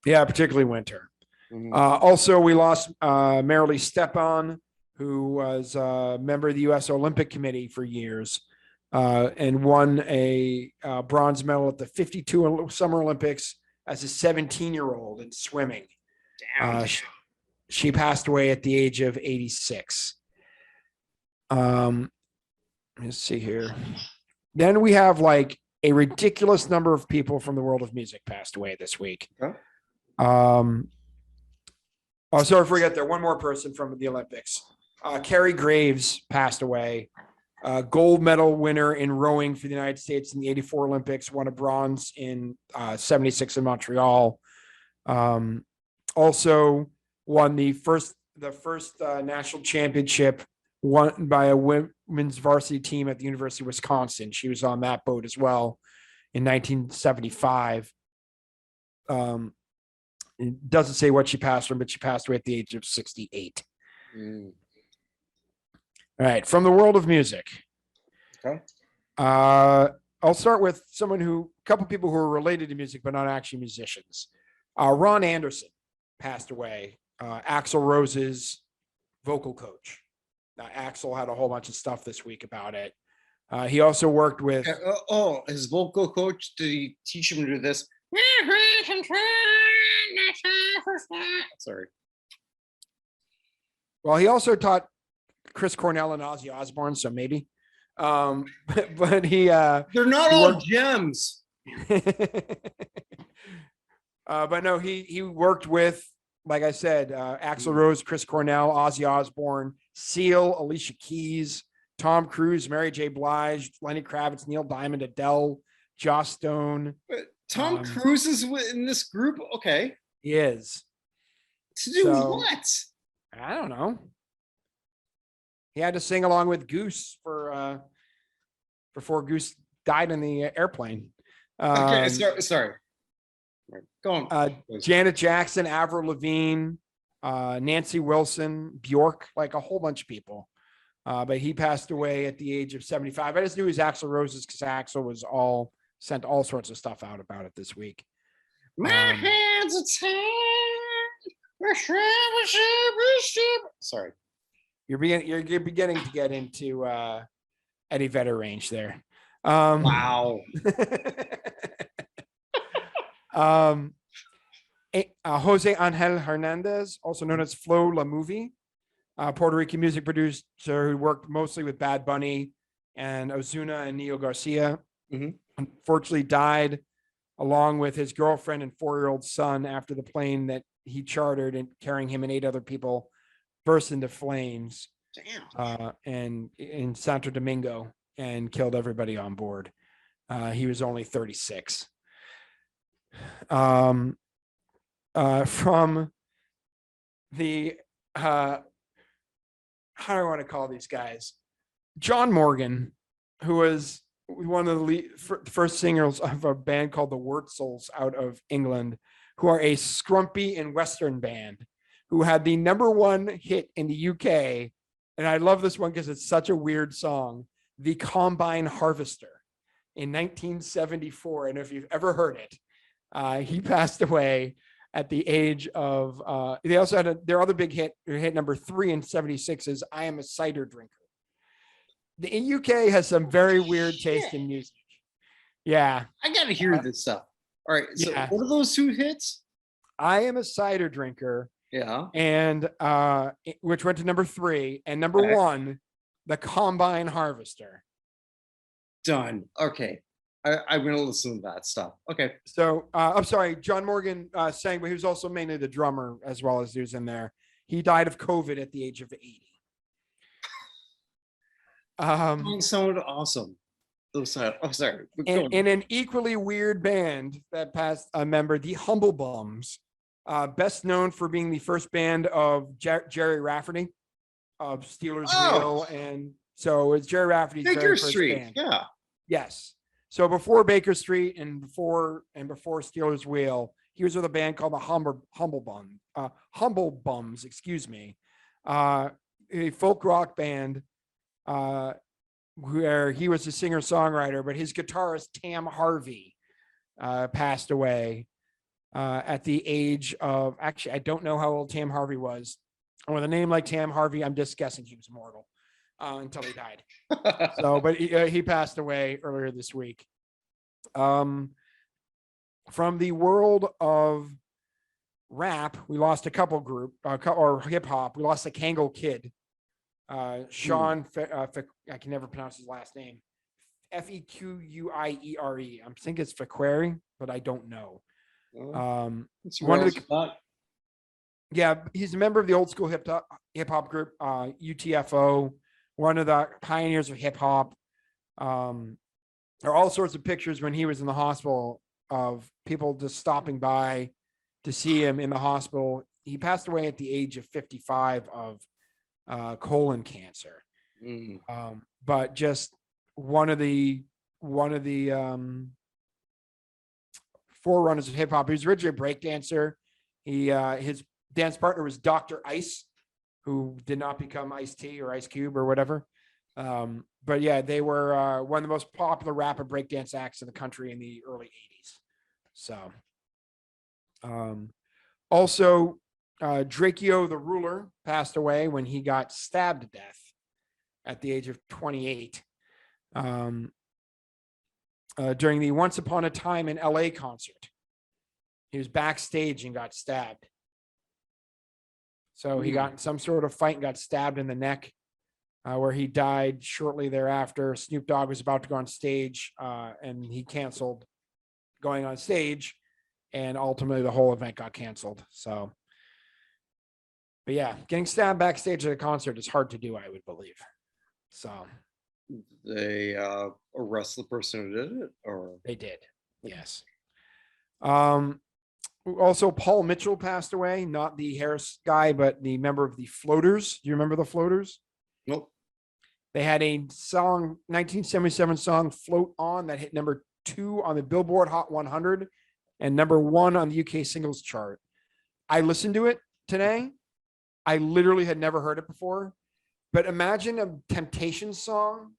Yeah, particularly winter. Mhm. Also, we lost Marilee Stepan, who was a member of the U.S. Olympic Committee for years, and won a bronze medal at the 52 Summer Olympics as a 17-year-old in swimming. Damn. She passed away at the age of 86. Let's see here. Then we have like a ridiculous number of people from the world of music passed away this week. Okay. Oh, sorry, forget there. One more person from the Olympics. Carrie Graves passed away. Gold medal winner in rowing for the United States in the 84 Olympics, won a bronze in 76 in Montreal. Also won the first national championship won by a women's varsity team at the University of Wisconsin. She was on that boat as well in 1975. It doesn't say what she passed from, but she passed away at the age of 68. All right, from the world of music. Okay. I'll start with a couple people who are related to music, but not actually musicians. Ron Anderson passed away. Axl Rose's vocal coach. Axl had a whole bunch of stuff this week about it. He also worked with. His vocal coach, did he teach him to do this? Sorry. Well, he also taught Chris Cornell and Ozzy Osbourne, so maybe. But he. They're not all gems. But no, he worked with, like I said, Axl Rose, Chris Cornell, Ozzy Osbourne, Seal, Alicia Keys, Tom Cruise, Mary J. Blige, Lenny Kravitz, Neil Diamond, Adele, Joss Stone. Tom Cruise is in this group? Okay. He is. To do what? I don't know. He had to sing along with Goose before Goose died in the airplane. Okay, sorry. Go on. Janet Jackson, Avril Lavigne, Nancy Wilson, Bjork, like a whole bunch of people. But he passed away at the age of 75. I just knew he was Axl Rose's because Axl was sent all sorts of stuff out about it this week. My hands are tied. Sorry. You're beginning to get into Eddie Vedder range there. Wow. Jose Angel Hernandez, also known as Flo La Movie, Puerto Rican music producer who worked mostly with Bad Bunny and Ozuna and Neo Garcia. Mm-hmm. Unfortunately died along with his girlfriend and 4-year-old son after the plane that he chartered and carrying him and 8 other people burst into flames. Damn. And in Santo Domingo and killed everybody on board. He was only 36. From the how do I want to call these guys? John Morgan, who was one of the first singers of a band called the Wurtzels out of England, who are a scrumpy and Western band, who had the #1 hit in the UK. And I love this one because it's such a weird song, The Combine Harvester in 1974. And if you've ever heard it, he passed away at the age of, they also had their other big hit number 3 in 76 is I Am a Cider Drinker. The UK has some very weird taste in music. Yeah. I gotta hear this stuff. All right. So Yeah. what are those two hits? I Am a Cider Drinker, Yeah. and which went to number 3, and number Okay. 1, The Combine Harvester. Done. Okay. I'm gonna listen to that stuff. Okay. So I'm sorry, John Morgan sang, but he was also mainly the drummer as well as he was in there. He died of COVID at the age of 80. Sounded awesome. Those sound. Oh, sorry. In an equally weird band that passed a member, the Humble Bums, best known for being the first band of Jerry Rafferty of Steelers Wheel, and so it's Jerry Rafferty's Baker very first Street. band. Yeah. Yes. So before Baker Street and before Steelers Wheel, he was with a band called the Humble Bums, excuse me, a folk rock band where he was a singer-songwriter, but his guitarist Tam Harvey passed away at the age of, actually, I don't know how old Tam Harvey was. And with a name like Tam Harvey, I'm just guessing he was mortal until he died. So, but he passed away earlier this week. From the world of rap, we lost a couple group or hip hop. We lost the Kango Kid. Sean, I can never pronounce his last name. Fequiere. I think it's Fequiere, but I don't know. One of the, yeah, he's a member of the old school hip hop group, UTFO, one of the pioneers of hip hop. There are all sorts of pictures when he was in the hospital of people just stopping by to see him in the hospital. He passed away at the age of 55 of colon cancer. But just one of the forerunners of hip hop. He was originally a breakdancer. His dance partner was Dr. Ice, who did not become Ice-T or Ice Cube or whatever. But yeah, they were one of the most popular rap and breakdance acts in the country in the early 80s. So also Drakeo the Ruler passed away when he got stabbed to death at the age of 28 during the Once Upon a Time in LA concert. He was backstage and got stabbed. So he got in some sort of fight and got stabbed in the neck, where he died shortly thereafter. Snoop Dogg was about to go on stage and he canceled going on stage, and ultimately the whole event got canceled. So, but yeah, getting stabbed backstage at a concert is hard to do, I would believe. So they arrest the person who did it, or they did. Yes. Also, Paul Mitchell passed away, not the Harris guy, but the member of the Floaters. Do you remember the Floaters? Nope. They had a song, 1977 song, Float On, that hit number 2 on the Billboard Hot 100 and number 1 on the UK singles chart. I listened to it today. I literally had never heard it before, but imagine a Temptations song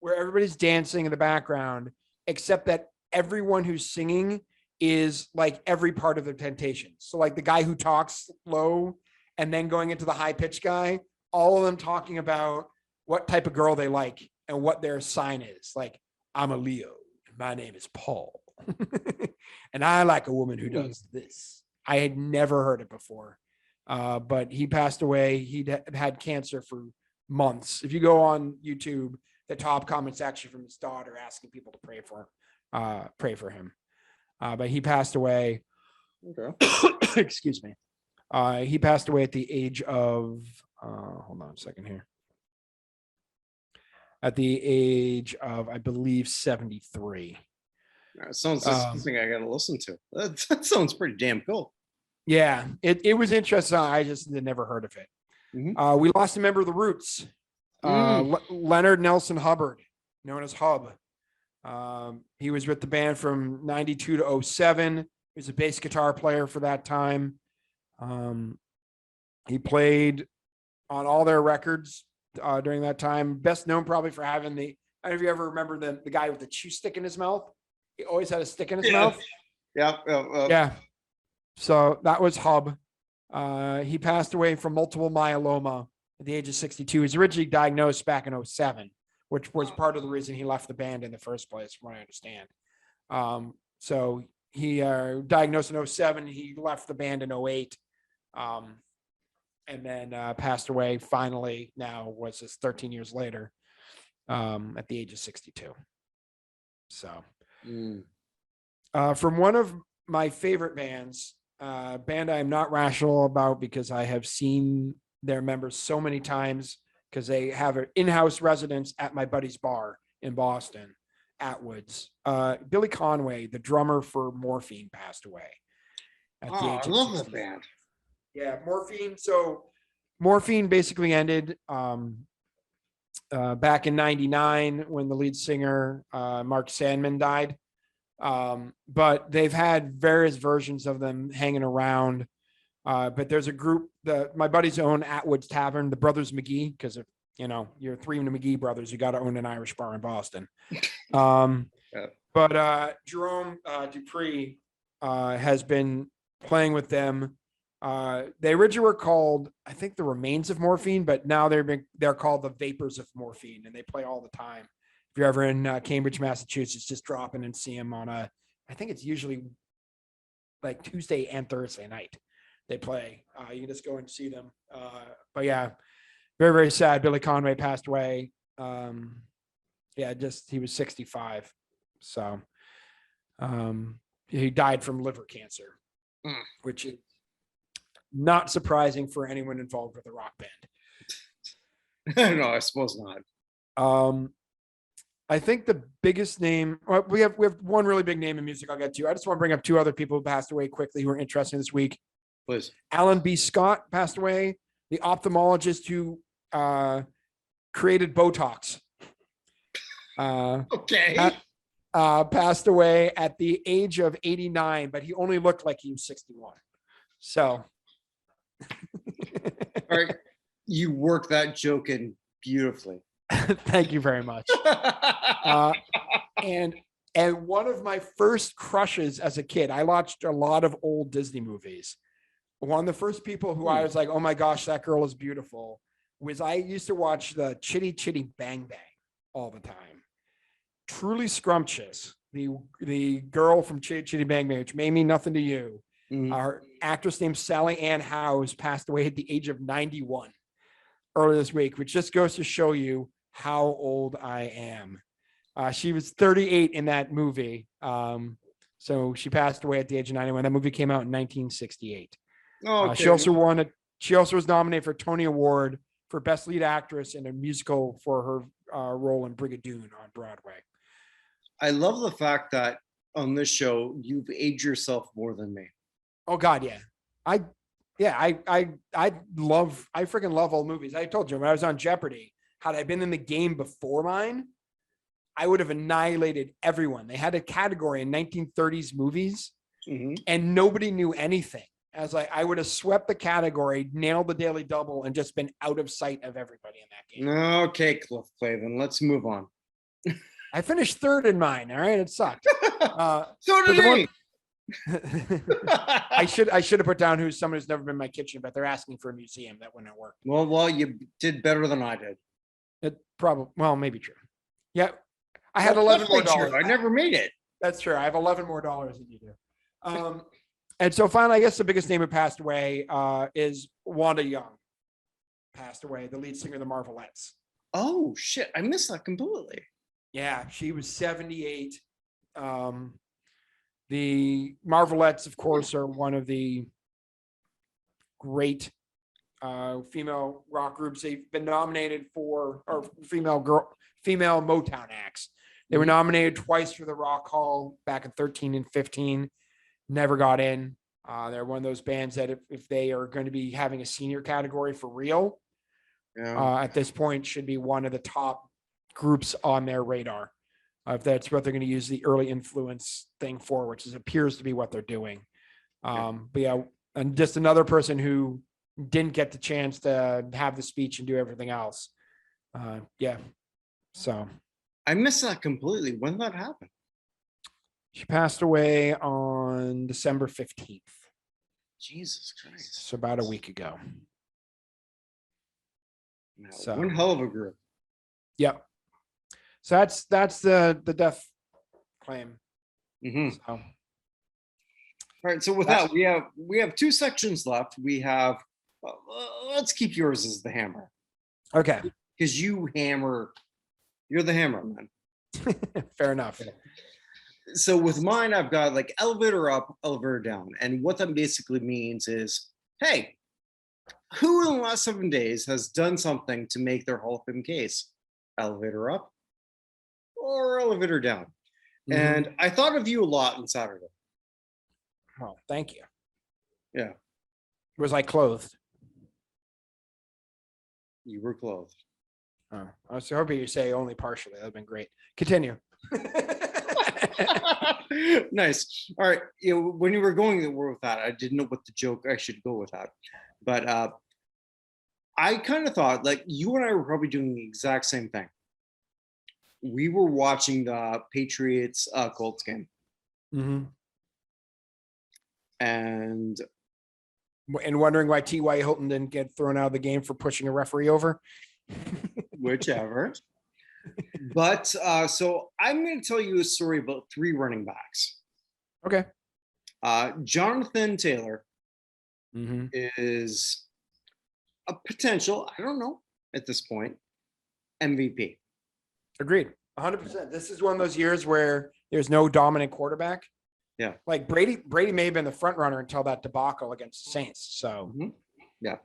where everybody's dancing in the background, except that everyone who's singing is like every part of the Temptations. So like the guy who talks low and then going into the high pitch guy, all of them talking about what type of girl they like and what their sign is. Like, I'm a Leo. My name is Paul. And I like a woman who does this. I had never heard it before. But he passed away. He'd had cancer for months. If you go on YouTube, the top comments actually from his daughter asking people to pray for him. But he passed away. Okay. Excuse me. He passed away at the age of, hold on a second here. At the age of, I believe, 73. That sounds like something I got to listen to. That sounds pretty damn cool. Yeah, it was interesting. I just had never heard of it. Mm-hmm. We lost a member of the Roots, Leonard Nelson Hubbard, known as Hub. He was with the band from 92 to 07. He was a bass guitar player for that time. He played on all their records during that time. Best known probably for having I don't know if you ever remember the guy with the chew stick in his mouth. He always had a stick in his mouth. Yeah. So that was Hub. He passed away from multiple myeloma at the age of 62. He was originally diagnosed back in 07, which was part of the reason he left the band in the first place, from what I understand. So he diagnosed in 07. He left the band in 08. And then passed away finally, now was this 13 years later, at the age of 62. So from one of my favorite bands, band I am not rational about because I have seen their members so many times because they have an in-house residence at my buddy's bar in Boston, Atwoods. Billy Conway, the drummer for Morphine, passed away at the age I of love 60. that band. Yeah, Morphine. So Morphine basically ended back in 99 when the lead singer, Mark Sandman, died. But they've had various versions of them hanging around. But there's a group that my buddies own Atwood's Tavern, the Brothers McGee, because if you're three of the McGee brothers, you got to own an Irish bar in Boston. But Jerome Dupree has been playing with them. They originally were called, I think, the Remains of Morphine, but now they're called the Vapors of Morphine, and they play all the time. If you're ever in Cambridge, Massachusetts, just drop in and see them on I think it's usually like Tuesday and Thursday night they play. You can just go and see them. But yeah, very, very sad. Billy Conway passed away. He was 65. So he died from liver cancer, which is not surprising for anyone involved with a rock band. No, I suppose not. I think the biggest name, we have one really big name in music I'll get to. I just want to bring up two other people who passed away quickly who are interesting this week. Please. Alan B. Scott passed away, the ophthalmologist who created Botox. Okay. Passed away at the age of 89, but he only looked like he was 61. So. All right. You worked that joke in beautifully. Thank you very much. And one of my first crushes as a kid, I watched a lot of old Disney movies. One of the first people who I was like, oh my gosh, that girl is beautiful, was I used to watch the Chitty Chitty Bang Bang all the time. Truly Scrumptious, the girl from Chitty Chitty Bang Bang, which may mean nothing to you. Our actress named Sally Ann Howes passed away at the age of 91 earlier this week, which just goes to show you how old I am. She was 38 in that movie. So she passed away at the age of 91. That movie came out in 1968. Okay. She also was nominated for a Tony Award for Best Lead Actress in a musical for her role in Brigadoon on Broadway. I love the fact that on this show, you've aged yourself more than me. Oh God, yeah. I freaking love old movies. I told you when I was on Jeopardy, had I been in the game before mine, I would have annihilated everyone. They had a category in 1930s movies and nobody knew anything. I was like, I would have swept the category, nailed the daily double, and just been out of sight of everybody in that game. Okay, Cliff Clavin, let's move on. I finished third in mine. All right. It sucked. So did he. I should have put down who's someone who's never been in my kitchen, but they're asking for a museum. That wouldn't have worked. Well, you did better than I did. It probably, maybe true. Yeah. I had $11 more dollars. I never made it. That's true. I have $11 more dollars than you do. And so finally, I guess the biggest name who passed away is Wanda Young. Passed away, the lead singer of the Marvelettes. Oh shit! I missed that completely. Yeah, she was 78. The Marvelettes, of course, are one of the great female rock groups. They've been nominated for, or female Motown acts. They were nominated twice for the Rock Hall back in 13 and 15. Never got in. They're one of those bands that if they are going to be having a senior category for real, at this point should be one of the top groups on their radar. If that's what they're going to use the early influence thing for, which appears to be what they're doing. But yeah, and just another person who didn't get the chance to have the speech and do everything else. So I missed that completely. When did that happen? She passed away on December 15th. Jesus Christ. So about a week ago. One hell of a group. Yep. So that's the death claim. Mhm. So All right. So with That's- that, we have two sections left. We have. Let's keep yours as the hammer okay, because you hammer. You're the hammer man. fair enough. So with mine, I've got like elevator up, elevator down, and what that basically means is, hey, who in the last 7 days has done something to make their Hall of Fame case? Elevator up or elevator down? Mhm. And I thought of you a lot on Saturday. Well, thank you. Yeah, Was I clothed? you were clothed. Oh, I was hoping you say only partially. That'd been great. Continue. Nice. All right. When you were going with that, I didn't know what the joke I should go with that, but I kind of thought like you and I were probably doing the exact same thing. We were watching the Patriots Colts game, Mhm. and And wondering why T.Y. Hilton didn't get thrown out of the game for pushing a referee over. whichever. But so I'm going to tell you a story about 3 running backs. Okay. Jonathan Taylor Mm-hmm. is a potential, I don't know at this point, MVP. Agreed. 100%. This is one of those years where there's no dominant quarterback. Yeah. Like Brady may have been the front runner until that debacle against the Saints. So Yeah.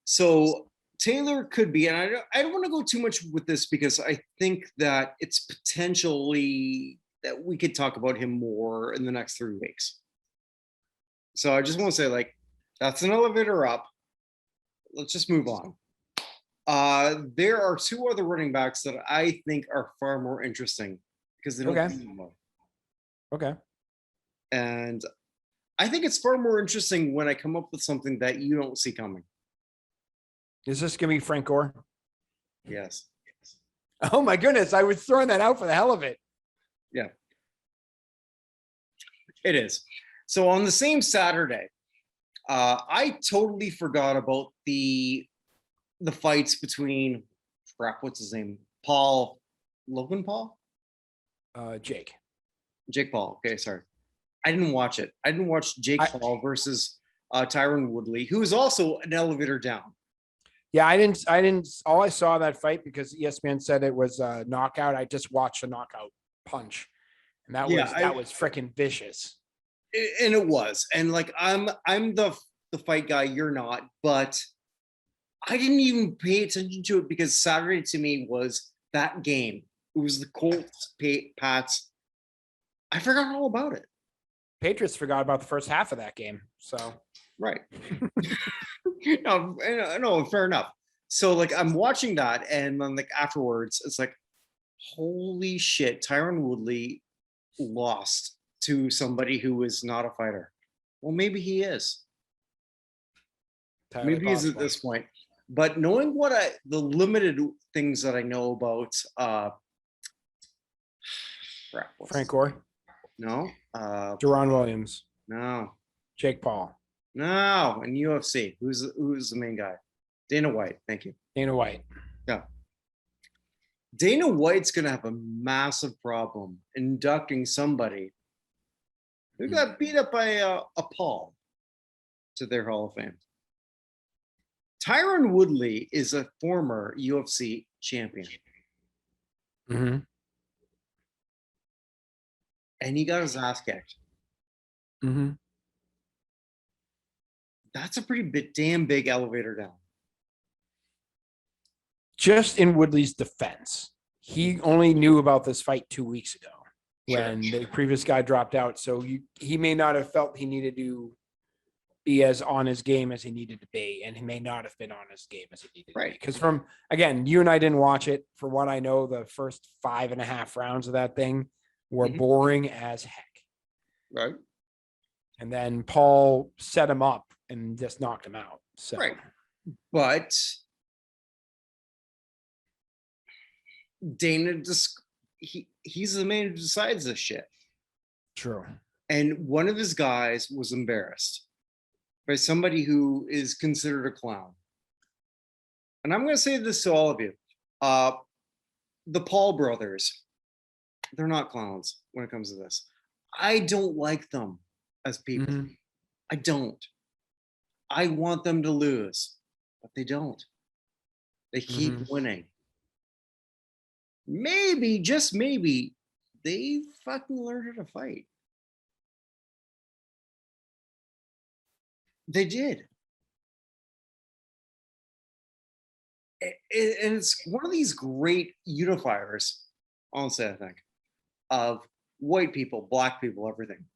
So Taylor could be, and I don't want to go too much with this because I think that it's potentially that we could talk about him more in the next 3 weeks. So I just want to say, like, that's an elevator up. Let's just move on. There are 2 other running backs that I think are far more interesting because they don't Okay. do well. okay. And I think it's far more interesting when I come up with something that you don't see coming. Is this gonna be Frank Gore? Yes. Oh my goodness. I was throwing that out for the hell of it. Yeah. It is. So on the same Saturday, I totally forgot about the fights between crap, what's his name? Logan Paul? Jake Paul. Okay, sorry. I didn't watch it. I didn't watch Jake Paul versus Tyron Woodley, who is also an elevator down. Yeah, I didn't. All I saw that fight because ESPN said it was a knockout. I just watched a knockout punch, and that was freaking vicious. And it was, and like I'm the fight guy. You're not, but I didn't even pay attention to it because Saturday to me was that game. It was the Colts Pats. I forgot all about it. Patriots forgot about the first half of that game. So right. No, fair enough. So like I'm watching that, and then like afterwards, it's like, holy shit, Tyron Woodley lost to somebody who is not a fighter. Well, maybe he is. Maybe he's at this point. But knowing the limited things that I know about Frank Gore, no, Deron Williams, no, Jake Paul, no, and UFC. Who's the main guy? Dana White. Thank you. Dana White. Yeah. Dana White's gonna have a massive problem inducting somebody who got beat up by a Paul to their Hall of Fame. Tyron Woodley is a former UFC champion. Mm-hmm. And he got his ass kicked. Mm-hmm. That's a pretty damn big elevator down. Just in Woodley's defense, he only knew about this fight 2 weeks ago when the previous guy dropped out. So he may not have felt he needed to be as on his game as he needed to be, and he may not have been on his game as he needed to be. Because again, you and I didn't watch it. For what I know, the first 5.5 rounds of that thing were boring as heck. Right. And then Paul set him up and just knocked him out. So right. But Dana he's the man who decides this shit. True. And one of his guys was embarrassed by somebody who is considered a clown. And I'm going to say this to all of you. the Paul brothers, they're not clowns when it comes to this. I don't like them as people. Mhm. I don't. I want them to lose, but they don't. They keep Mhm. winning. Maybe, just maybe, they fucking learned how to fight. They did. And it's one of these great unifiers, honestly, I think, of white people, black people, everything.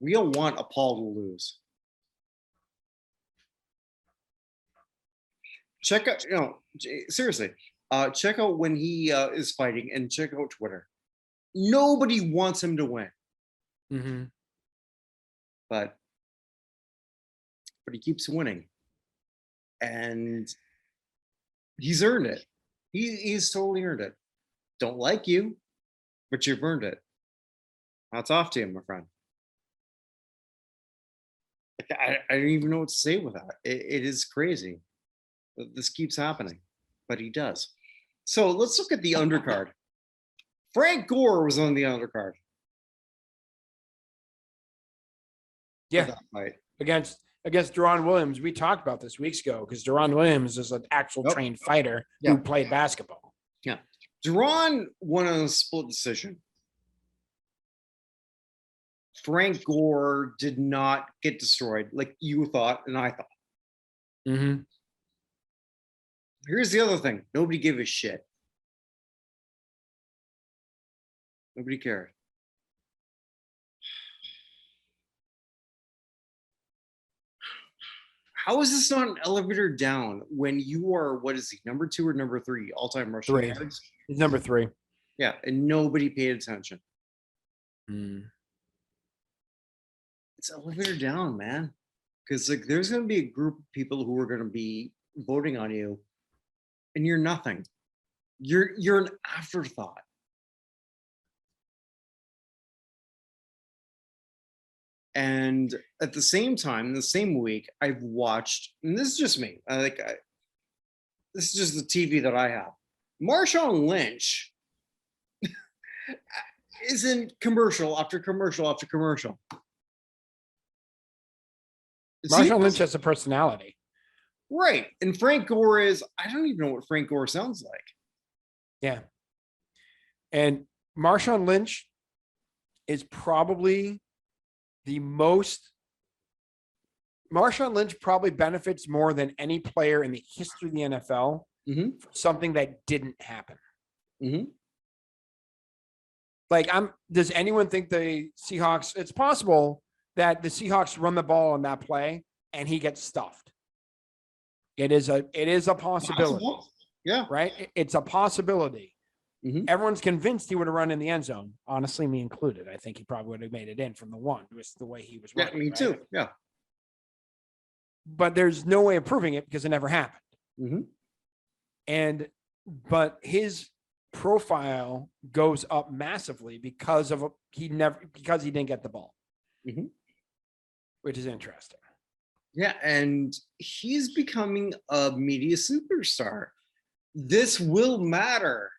We don't want a Paul to lose. Check out, seriously, check out when he is fighting and check out Twitter. Nobody wants him to win, Mhm. but he keeps winning. And he's earned it. He's totally earned it. Don't like you, but you've earned it. Hats off to you, my friend. I don't even know what to say with that. It is crazy that this keeps happening, but he does. So let's look at the undercard. Frank Gore was on the undercard. Yeah. That fight. Against Deron Williams. We talked about this weeks ago because Deron Williams is an actual trained fighter who played basketball. Yeah. Deron won on a split decision. Frank Gore did not get destroyed like you thought and I thought. Mm-hmm. Here's the other thing. Nobody gave a shit. Nobody cared. How is this not an elevator down when you are, what is he, number 2 or number 3 all-time rushing yards? He's number 3. Yeah, and nobody paid attention. It's elevator down, man. Because like there's going to be a group of people who are going to be voting on you, and you're nothing. You're an afterthought. And at the same time, the same week, I've watched, and this is just me. This is just the TV that I have. Marshawn Lynch is in commercial after commercial after commercial. Marshawn Lynch has a personality. Right. And Frank Gore is, I don't even know what Frank Gore sounds like. Yeah. And Marshawn Lynch is probably Marshawn Lynch probably benefits more than any player in the history of the NFL from something that didn't happen. Like, does anyone think the Seahawks, it's possible that the Seahawks run the ball on that play and he gets stuffed. It is a possibility. Possible. Yeah. Right. It's a possibility. Everyone's convinced he would have run in the end zone. Honestly, me included. I think he probably would have made it in from the one, just the way he was running. Yeah, me too. Yeah. But there's no way of proving it because it never happened. But his profile goes up massively because he didn't get the ball, which is interesting. Yeah, and he's becoming a media superstar. This will matter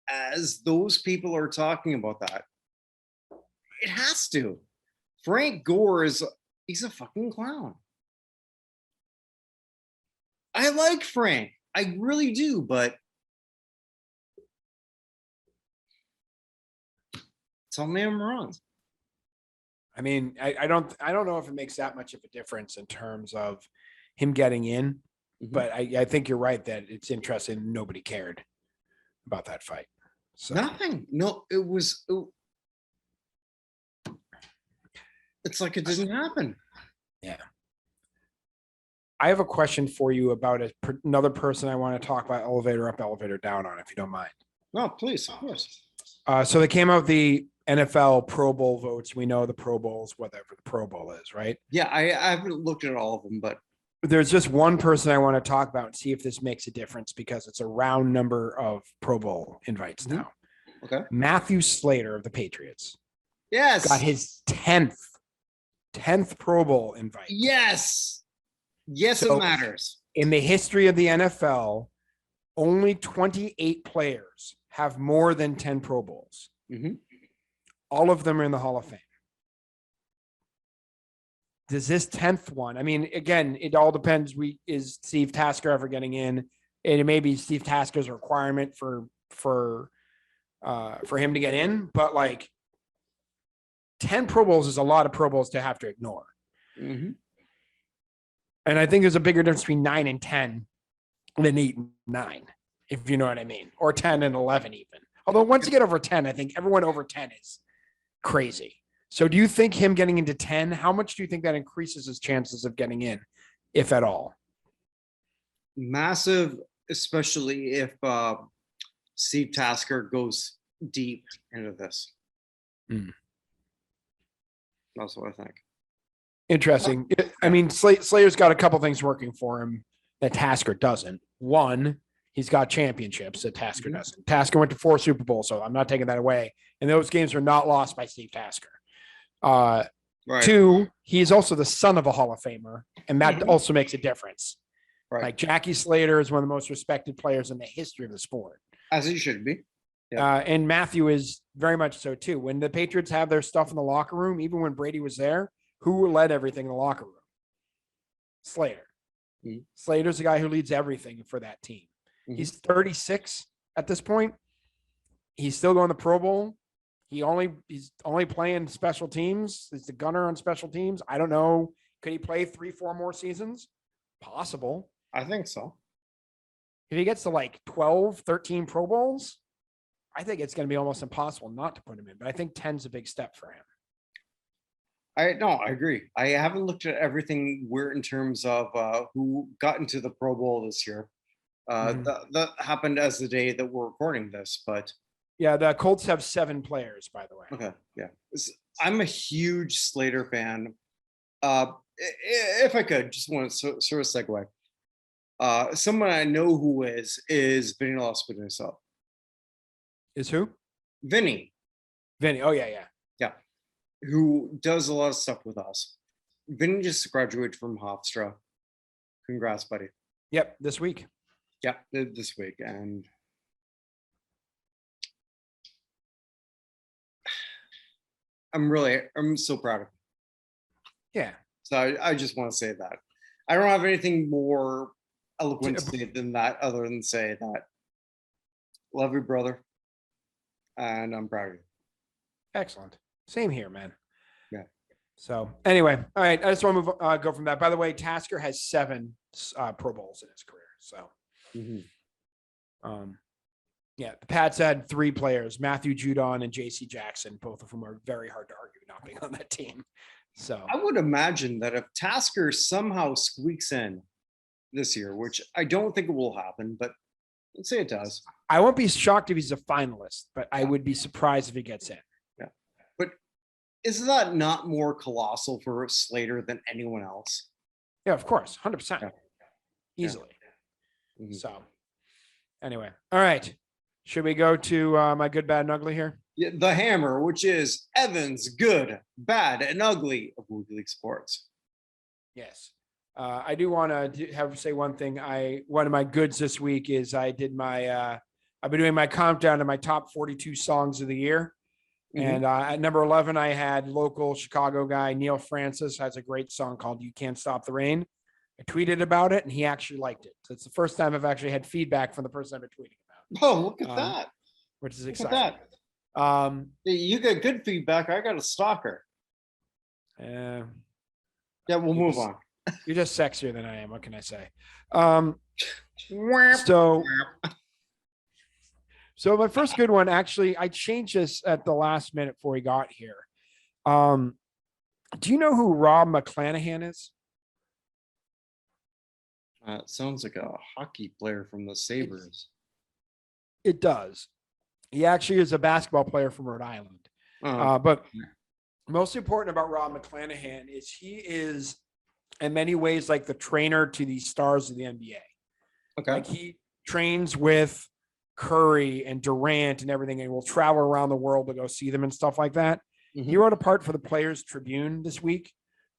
as those people are talking about that. It has to. Frank Gore he's a fucking clown. I like Frank. I really do, but tell me I'm wrong. I mean, I don't know if it makes that much of a difference in terms of him getting in, but I think you're right that it's interesting. Nobody cared about that fight. So. Nothing. No, it's like it didn't happen. Yeah. I have a question for you about another person I want to talk about elevator up, elevator down on, if you don't mind. No, please. Of course. So they came out the NFL Pro Bowl votes. We know the Pro Bowls, whatever the Pro Bowl is, right? Yeah, I haven't looked at all of them, but there's just one person I want to talk about and see if this makes a difference because it's a round number of Pro Bowl invites now. Okay. Matthew Slater of the Patriots. Yes. Got his 10th Pro Bowl invite. Yes. Yes, so it matters. In the history of the NFL, only 28 players have more than 10 Pro Bowls. Mhm. All of them are in the Hall of Fame. Does this 10th one? I mean, again, it all depends. Is Steve Tasker ever getting in? And it may be Steve Tasker's requirement for him to get in, but like 10 Pro Bowls is a lot of Pro Bowls to have to ignore. Mhm. And I think there's a bigger difference between 9 and 10 than 8 and 9, if you know what I mean, or 10 and 11 even. Although once you get over 10, I think everyone over 10 is crazy. So do you think him getting into 10, how much do you think that increases his chances of getting in, if at all? Massive, especially if Steve Tasker goes deep into this. Hmm. That's what I think. Interesting. I mean, Slater's got a couple things working for him that Tasker doesn't. One, he's got championships that Tasker doesn't. Tasker went to 4 Super Bowls, so I'm not taking that away. And those games were not lost by Steve Tasker. Right. 2, he's also the son of a Hall of Famer, and that also makes a difference. Right. Like Jackie Slater is one of the most respected players in the history of the sport. As he should be. And Matthew is very much so too. When the Patriots have their stuff in the locker room, even when Brady was there, who led everything in the locker room? Slater. Mm-hmm. Slater's the guy who leads everything for that team. Mm-hmm. He's 36 at this point. He's still going to Pro Bowl. He's only playing special teams. He's the gunner on special teams. I don't know. Could he play 3-4 more seasons? Possible. I think so. If he gets to like 12, 13 Pro Bowls, I think it's going to be almost impossible not to put him in. But I think 10's a big step for him. I agree. I haven't looked at everything in terms of who got into the Pro Bowl this year. That happened as the day that we're recording this, but yeah, the Colts have 7 players, by the way. Okay, yeah. I'm a huge Slater fan. If I could, just want to sort of segue. Someone I know who is Vinny Lospinoso. Is who? Vinny. Oh, yeah. Yeah. Who does a lot of stuff with us. Vinny just graduated from Hofstra. Congrats, buddy. Yep, this week. Yeah, this week. And I'm so proud of him. Yeah. So I just want to say that. I don't have anything more eloquent to say than that, other than say that love you, brother. And I'm proud of you. Excellent. Same here, man. Yeah. So anyway, all right. I just want to go from that. By the way, Tasker has 7 Pro Bowls in his career. So, yeah, the Pats had 3 players, Matthew Judon and J.C. Jackson, both of whom are very hard to argue not being on that team. So I would imagine that if Tasker somehow squeaks in this year, which I don't think it will happen, but let's say it does. I won't be shocked if he's a finalist, but I would be surprised if he gets in. Yeah. But is that not more colossal for Slater than anyone else? Yeah, of course. 100%. Yeah. Easily. Yeah. So anyway, all right. Should we go to my good, bad, and ugly here? Yeah, the hammer, which is Evan's good, bad, and ugly of Weekly League Sports. Yes. I do want to say one thing. One of my goods this week is I've been doing my countdown to my top 42 songs of the year. And at number 11, I had local Chicago guy, Neil Francis, has a great song called You Can't Stop the Rain. I tweeted about it and he actually liked it. So it's the first time I've actually had feedback from the person I've been tweeting about. Oh, look at that. Which is Look exciting. at that. You get good feedback. I got a stalker. Yeah, we'll move on. You're just sexier than I am. What can I say? So my first good one, actually, I changed this at the last minute before we got here. Do you know who Rob McClanahan is? Sounds like a hockey player from the Sabres. It does. He actually is a basketball player from Rhode Island. But most important about Rob McClanahan is he is in many ways like the trainer to these stars of the NBA. Okay. Like he trains with Curry and Durant and everything, and will travel around the world to go see them and stuff like that. He wrote a part for the Players Tribune this week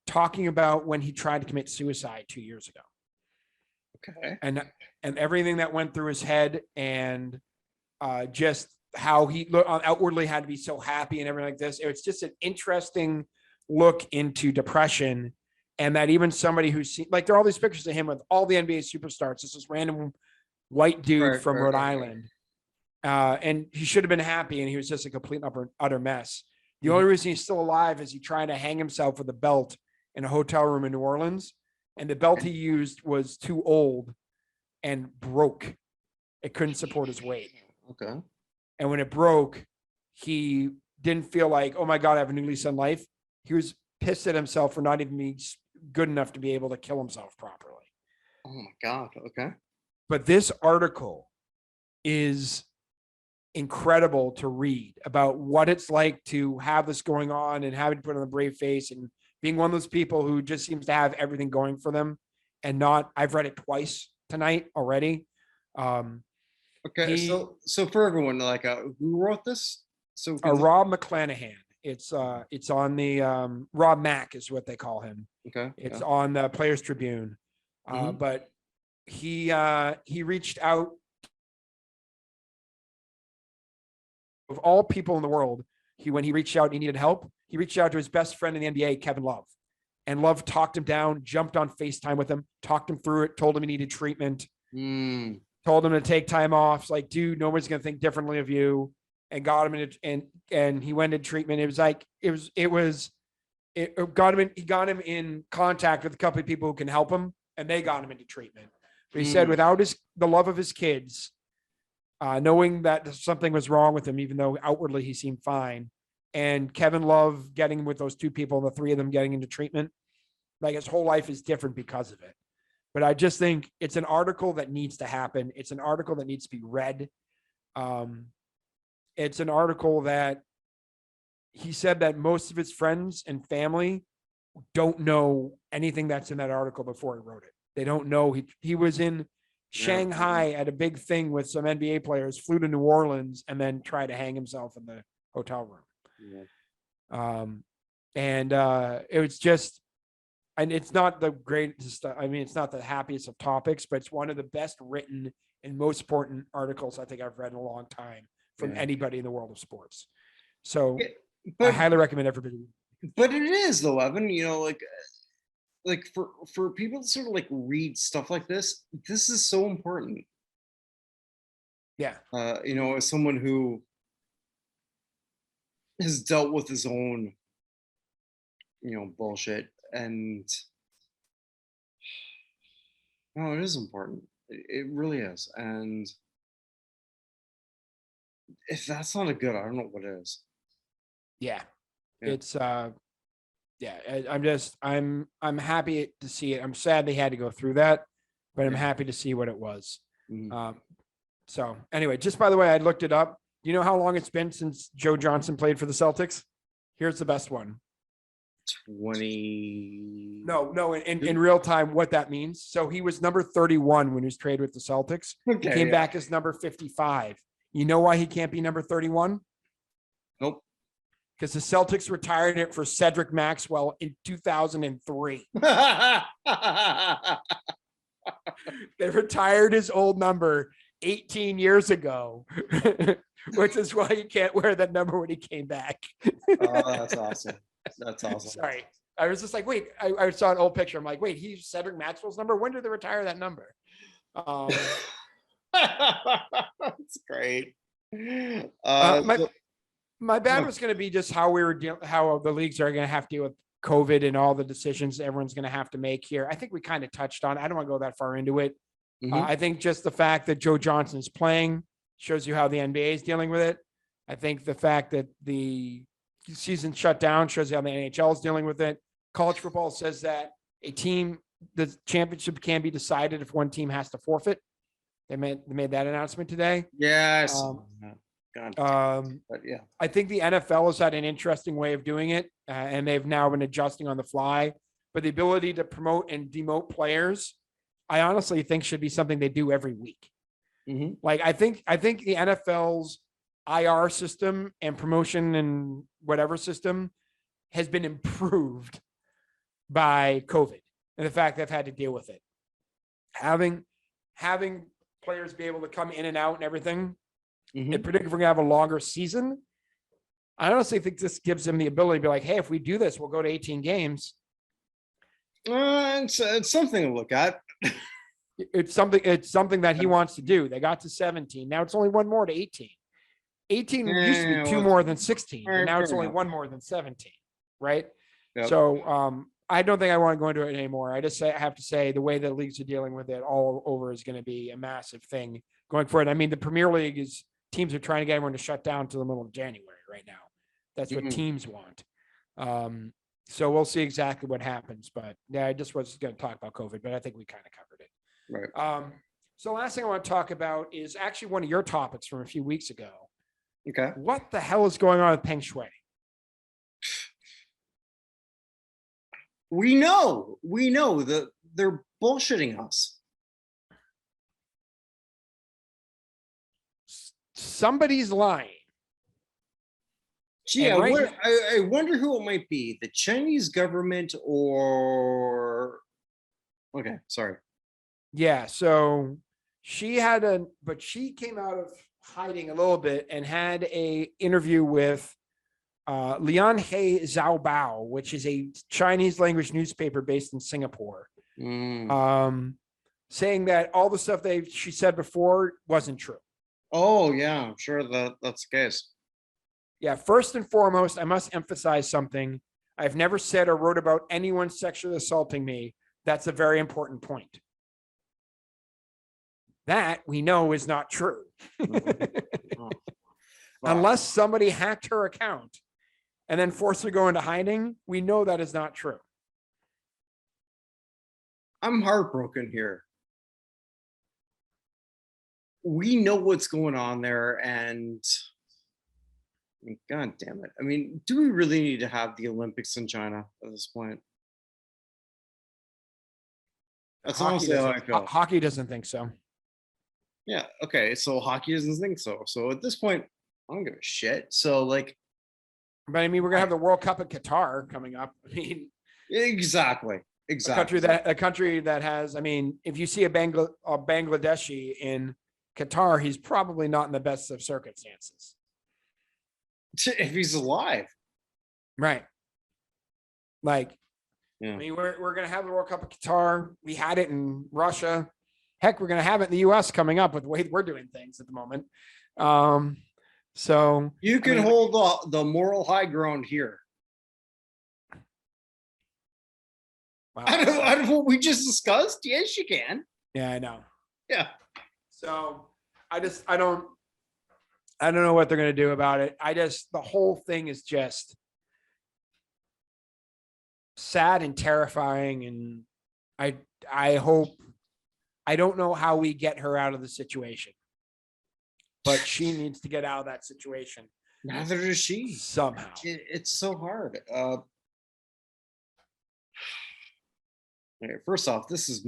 talking about when he tried to commit suicide 2 years ago. Okay. And everything that went through his head and just how he outwardly had to be so happy and everything like this. It's just an interesting look into depression. And that even somebody who's like, there are all these pictures of him with all the NBA superstars. This is random white dude Right, from right, Rhode right, Island. And he should have been happy, and he was just a complete utter mess. The Mhm. only reason he's still alive is he tried to hang himself with a belt in a hotel room in New Orleans. And the belt he used was too old and broke. It couldn't support his weight. Okay. And when it broke, he didn't feel like, oh my God, I have a new lease on life. He was pissed at himself for not even being good enough to be able to kill himself properly. Oh my God. Okay. But this article is incredible to read about what it's like to have this going on and having to put on a brave face and being one of those people who just seems to have everything going for them and not, I've read it twice tonight already. Okay. So for everyone, like, who wrote this? So Rob McClanahan. It's on the Rob Mack is what they call him. okay. It's Yeah. on the Players Tribune. Mhm. But he reached out, of all people in the world. When he reached out, he needed help. He reached out to his best friend in the NBA, Kevin Love, and Love talked him down, jumped on FaceTime with him, talked him through it, told him he needed treatment, told him to take time off. It's like, dude, nobody's going to think differently of you, and got him and he went in treatment. It was like, it got him in, he got him in contact with a couple of people who can help him, and they got him into treatment. But he said without the love of his kids, knowing that something was wrong with him, even though outwardly he seemed fine, and Kevin Love getting with those two people, the three of them getting into treatment, like his whole life is different because of it. But I just think it's an article that needs to happen. It's an article that needs to be read. It's an article that he said that most of his friends and family don't know anything that's in that article before he wrote it. They don't know he was in Shanghai at a big thing with some NBA players, flew to New Orleans, and then tried to hang himself in the hotel room. Yeah. It was just, and it's not the greatest, I mean, it's not the happiest of topics, but it's one of the best written and most important articles I think I've read in a long time from anybody in the world of sports. So I highly recommend everybody. But it is though, Evan, like for people to sort of like read stuff like this is so important. Yeah. As someone who has dealt with his own, bullshit, and no, it is important. It really is. And if that's not a good, I don't know what is. Yeah. Yeah. It's I'm happy to see it. I'm sad they had to go through that, but I'm happy to see what it was. So anyway, just by the way, I looked it up. Do you know how long it's been since Joe Johnson played for the Celtics? Here's the best one. 20. No, in real time, what that means. So he was number 31 when he was traded with the Celtics. Okay, he came back as number 55. You know why he can't be number 31? Nope. Because the Celtics retired it for Cedric Maxwell in 2003. They retired his old number 18 years ago, which is why he can't wear that number when he came back. Oh, that's awesome. That's awesome. Sorry. I was just like, wait, I saw an old picture. I'm like, wait, he's Cedric Maxwell's number? When did they retire that number? That's great. My bad was going to be just how how the leagues are going to have to deal with COVID and all the decisions everyone's going to have to make here. I think we kind of touched on. I don't want to go that far into it. I think just the fact that Joe Johnson is playing shows you how the NBA is dealing with it. I think the fact that the season shut down shows you how the NHL is dealing with it. College football says that the championship can be decided if one team has to forfeit. They made that announcement today. Yes. But yeah, I think the NFL has had an interesting way of doing it, and they've now been adjusting on the fly. But the ability to promote and demote players, I honestly think should be something they do every week. Like I think the NFL's IR system and promotion and whatever system has been improved by COVID and the fact they've had to deal with it. Having players be able to come in and out and everything Mhm. Particularly if we're gonna have a longer season. I honestly think this gives him the ability to be like, hey, if we do this, we'll go to 18 games. It's something to look at. It's something that he wants to do. They got to 17. Now it's only one more to 18. 18 used to be two more than 16, and now it's only one more than 17, right? Yep. So I don't think I want to go into it anymore. I have to say the way the leagues are dealing with it all over is going to be a massive thing going forward. I mean, the Premier League is teams are trying to get everyone to shut down to the middle of January right now. That's what teams want. So we'll see exactly what happens. But yeah, I just was going to talk about COVID, but I think we kind of covered it. Right. So last thing I want to talk about is actually one of your topics from a few weeks ago. Okay. What the hell is going on with Peng Shui? We know that they're bullshitting us. Somebody's lying. Gee, And right I wonder who it might be, the Chinese government or, okay, sorry. Yeah, so she came out of hiding a little bit and had a interview with Lian He Zhaobao, which is a Chinese language newspaper based in Singapore, saying that all the stuff she said before wasn't true. Oh yeah, I'm sure that's the case. Yeah, first and foremost, I must emphasize something. I've never said or wrote about anyone sexually assaulting me. That's a very important point. That we know is not true. Unless somebody hacked her account and then forced her to go into hiding, we know that is not true. I'm heartbroken here. We know what's going on there, and God damn it. I mean, do we really need to have the Olympics in China at this point? That's honestly how I feel. Hockey doesn't think so. Yeah, okay. So hockey doesn't think so. So at this point, I don't give a shit. So like, but I mean, we're gonna have the World Cup in Qatar coming up. I mean, exactly. A country that has, I mean, if you see a Bangladeshi in Qatar, he's probably not in the best of circumstances. If he's alive. Right. Like, yeah. I mean, we're gonna have the World Cup in Qatar. We had it in Russia. Heck, we're gonna have it in the US coming up with the way we're doing things at the moment. So you can hold the moral high ground here. Wow. Out of what we just discussed, yes, you can. Yeah, I know. Yeah. So I don't know what they're gonna do about it. The whole thing is just sad and terrifying, and I hope, I don't know how we get her out of the situation, but she needs to get out of that situation. Neither does she. Somehow. It's so hard. First off, this is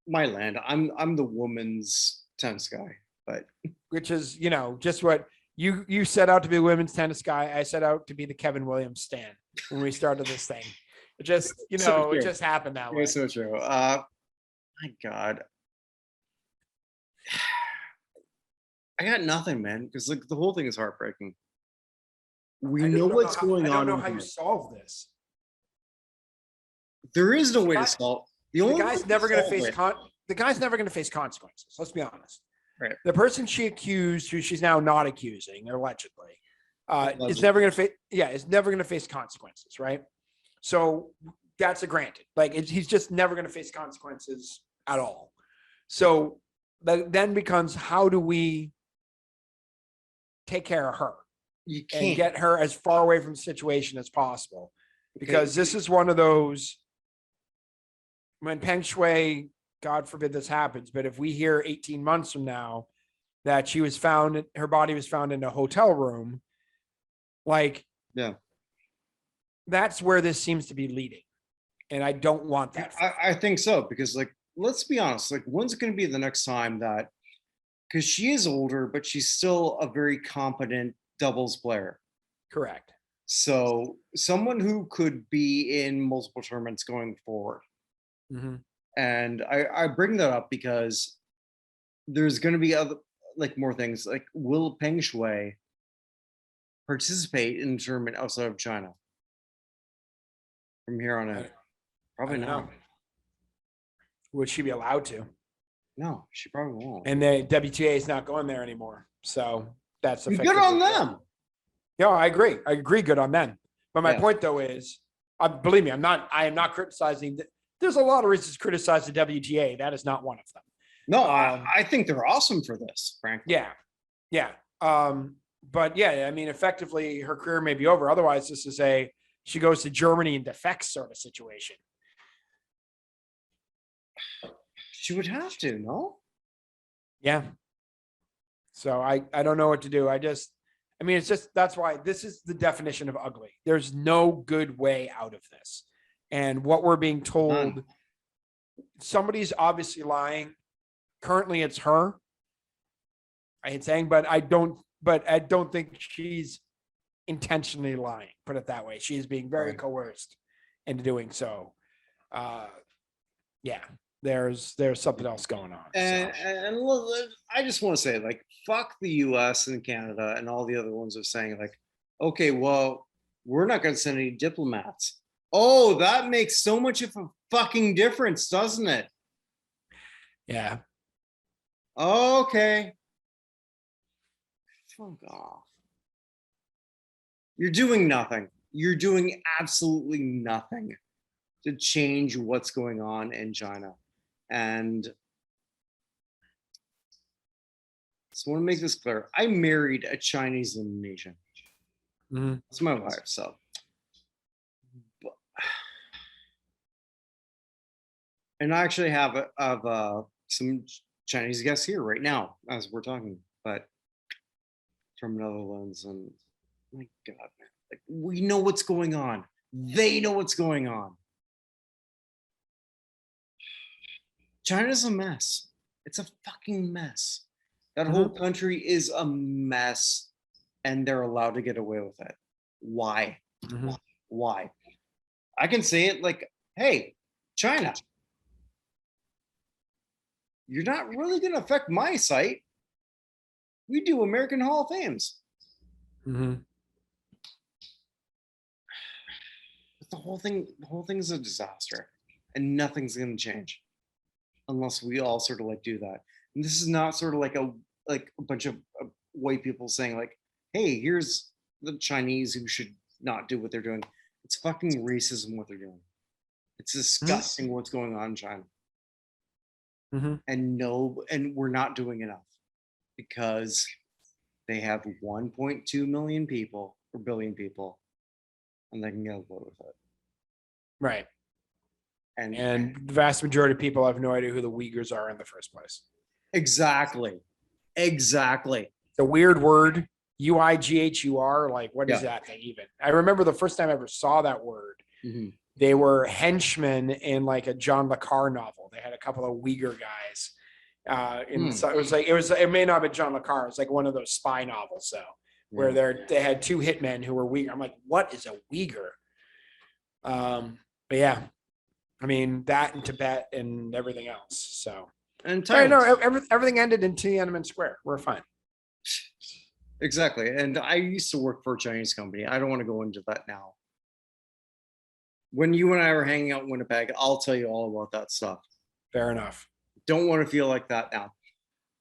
my land. I'm the woman's tennis guy, but which is, just what you set out to be a women's tennis guy. I set out to be the Kevin Williams stan when we started this thing. It just, it just happened that way. It's so true. My God. I got nothing, man, because like the whole thing is heartbreaking. We know what's going on. I don't know how you solve this. There is no way to solve. The guy's never going to face the guy's never going to face consequences. Let's be honest. Right. The person she accused, who she's now not accusing, allegedly, is never going to face. Yeah, is never going to face consequences. Right. So that's a granted. Like he's just never going to face consequences at all. So then becomes, how do we take care of her and get her as far away from the situation as possible? Because this is one of those, when Peng Shui, God forbid this happens, but if we hear 18 months from now that her body was found in a hotel room, like, yeah, that's where this seems to be leading. And I don't want that. I think so, because like, let's be honest, like when's it going to be the next time that, because she is older, but she's still a very competent doubles player. Correct. So someone who could be in multiple tournaments going forward. Mm-hmm. And I bring that up because there's going to be like more things. Like, will Peng Shui participate in the tournament outside of China from here on in? Probably I don't not. know. Would she be allowed to? No, she probably won't. And the WTA is not going there anymore. So that's Good effectively on it. them. Yeah, I agree. I agree. Good on them. But my Yeah. point though is, believe me, I am not criticizing. There's a lot of reasons to criticize the WTA. That is not one of them. No, I think they're awesome for this, frankly. Yeah. Yeah. But yeah, I mean, effectively her career may be over. Otherwise, this is she goes to Germany and defects sort of situation. She would have to, no? Yeah. So I don't know what to do. It's just, that's why this is the definition of ugly. There's no good way out of this. And what we're being told, somebody's obviously lying. Currently it's her. I hate saying, but I don't think she's intentionally lying. Put it that way. She is being very coerced into doing so. Yeah, there's something else going on. And look, I just want to say, like, fuck the US and Canada and all the other ones are saying, like, okay, well, we're not going to send any diplomats. Oh, that makes so much of a fucking difference, doesn't it? Yeah. Okay. Fuck off. You're doing nothing. You're doing absolutely nothing to change what's going on in China. And so I want to make this clear. I married a Chinese Indonesian. Mm-hmm. That's my wife. So, and I actually have some Chinese guests here right now as we're talking, but from Netherlands. And my God, man, like, we know what's going on. They know what's going on. China's a mess. It's a fucking mess. That whole country is a mess, and they're allowed to get away with it. Why? Why? I can say it like, hey, China, you're not really going to affect my site. We do American Hall of Fames. The whole thing is a disaster, and nothing's going to change unless we all sort of like do that. And this is not sort of like a bunch of white people saying like, hey, here's the Chinese who should not do what they're doing. It's fucking racism what they're doing. It's disgusting what's going on in China. And we're not doing enough because they have 1.2 million people or billion people, and they can get away with it. Right. And the vast majority of people have no idea who the Uyghurs are in the first place. Exactly. It's a weird word. UIGHUR. Like, what is that thing even? I remember the first time I ever saw that word. They were henchmen in like a John le Carre novel. They had a couple of Uyghur guys. So it may not have been John le Carre. It was like one of those spy novels. So where they had two hitmen who were Uyghur. I'm like, what is a Uyghur? But yeah, I mean that in Tibet and everything else. So and everything ended in Tiananmen Square. We're fine. Exactly. And I used to work for a Chinese company. I don't want to go into that now. When you and I were hanging out in Winnipeg, I'll tell you all about that stuff. Fair enough. Don't want to feel like that now.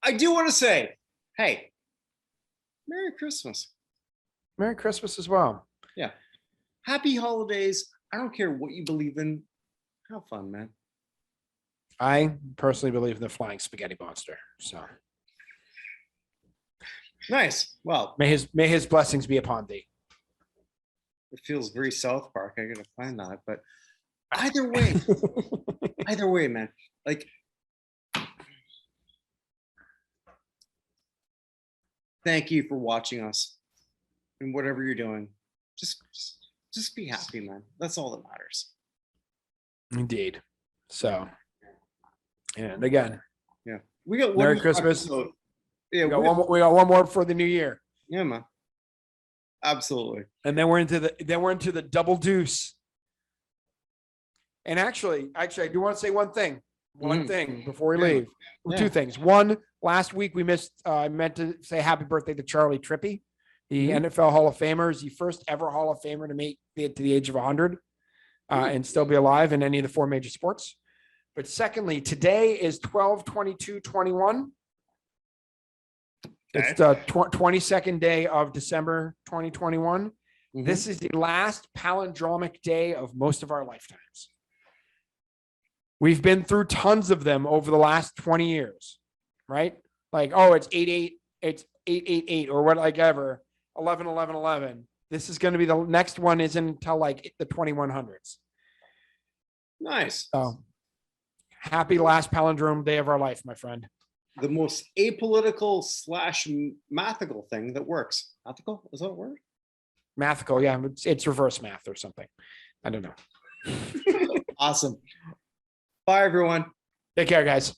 I do want to say, hey, Merry Christmas. Merry Christmas as well. Yeah. Happy holidays. I don't care what you believe in. Have fun, man. I personally believe in the flying spaghetti monster. So nice. Well, may his blessings be upon thee. It feels very South Park. I gotta find that, but either way, man. Like, thank you for watching us, and whatever you're doing, just be happy, man. That's all that matters. Indeed. So, and again, we got Merry Christmas. Episode. Yeah, we got one more for the new year. Yeah, man. Absolutely. And then we're into the double deuce. And actually, I do want to say one thing. One thing before we leave. Two things. One, last week we missed, I meant to say happy birthday to Charlie Trippy, the Mhm. NFL Hall of Famer. Is the first ever Hall of Famer to make it to the age of 100 and still be alive in any of the 4 major sports. But secondly, today is 12/22/21. It's the 22nd day of December 2021. Mhm. This is the last palindromic day of most of our lifetimes. We've been through tons of them over the last 20 years, right? Like, oh, it's 8/8, it's 8/8/8 or whatever, 11/11/11. This is going to be the next one isn't until like the 2100s. Nice. So happy last palindrome day of our life, my friend. The most apolitical / mathical thing that works. Mathical? Is that a word? Mathical, yeah. It's reverse math or something. I don't know. Awesome. Bye, everyone. Take care, guys.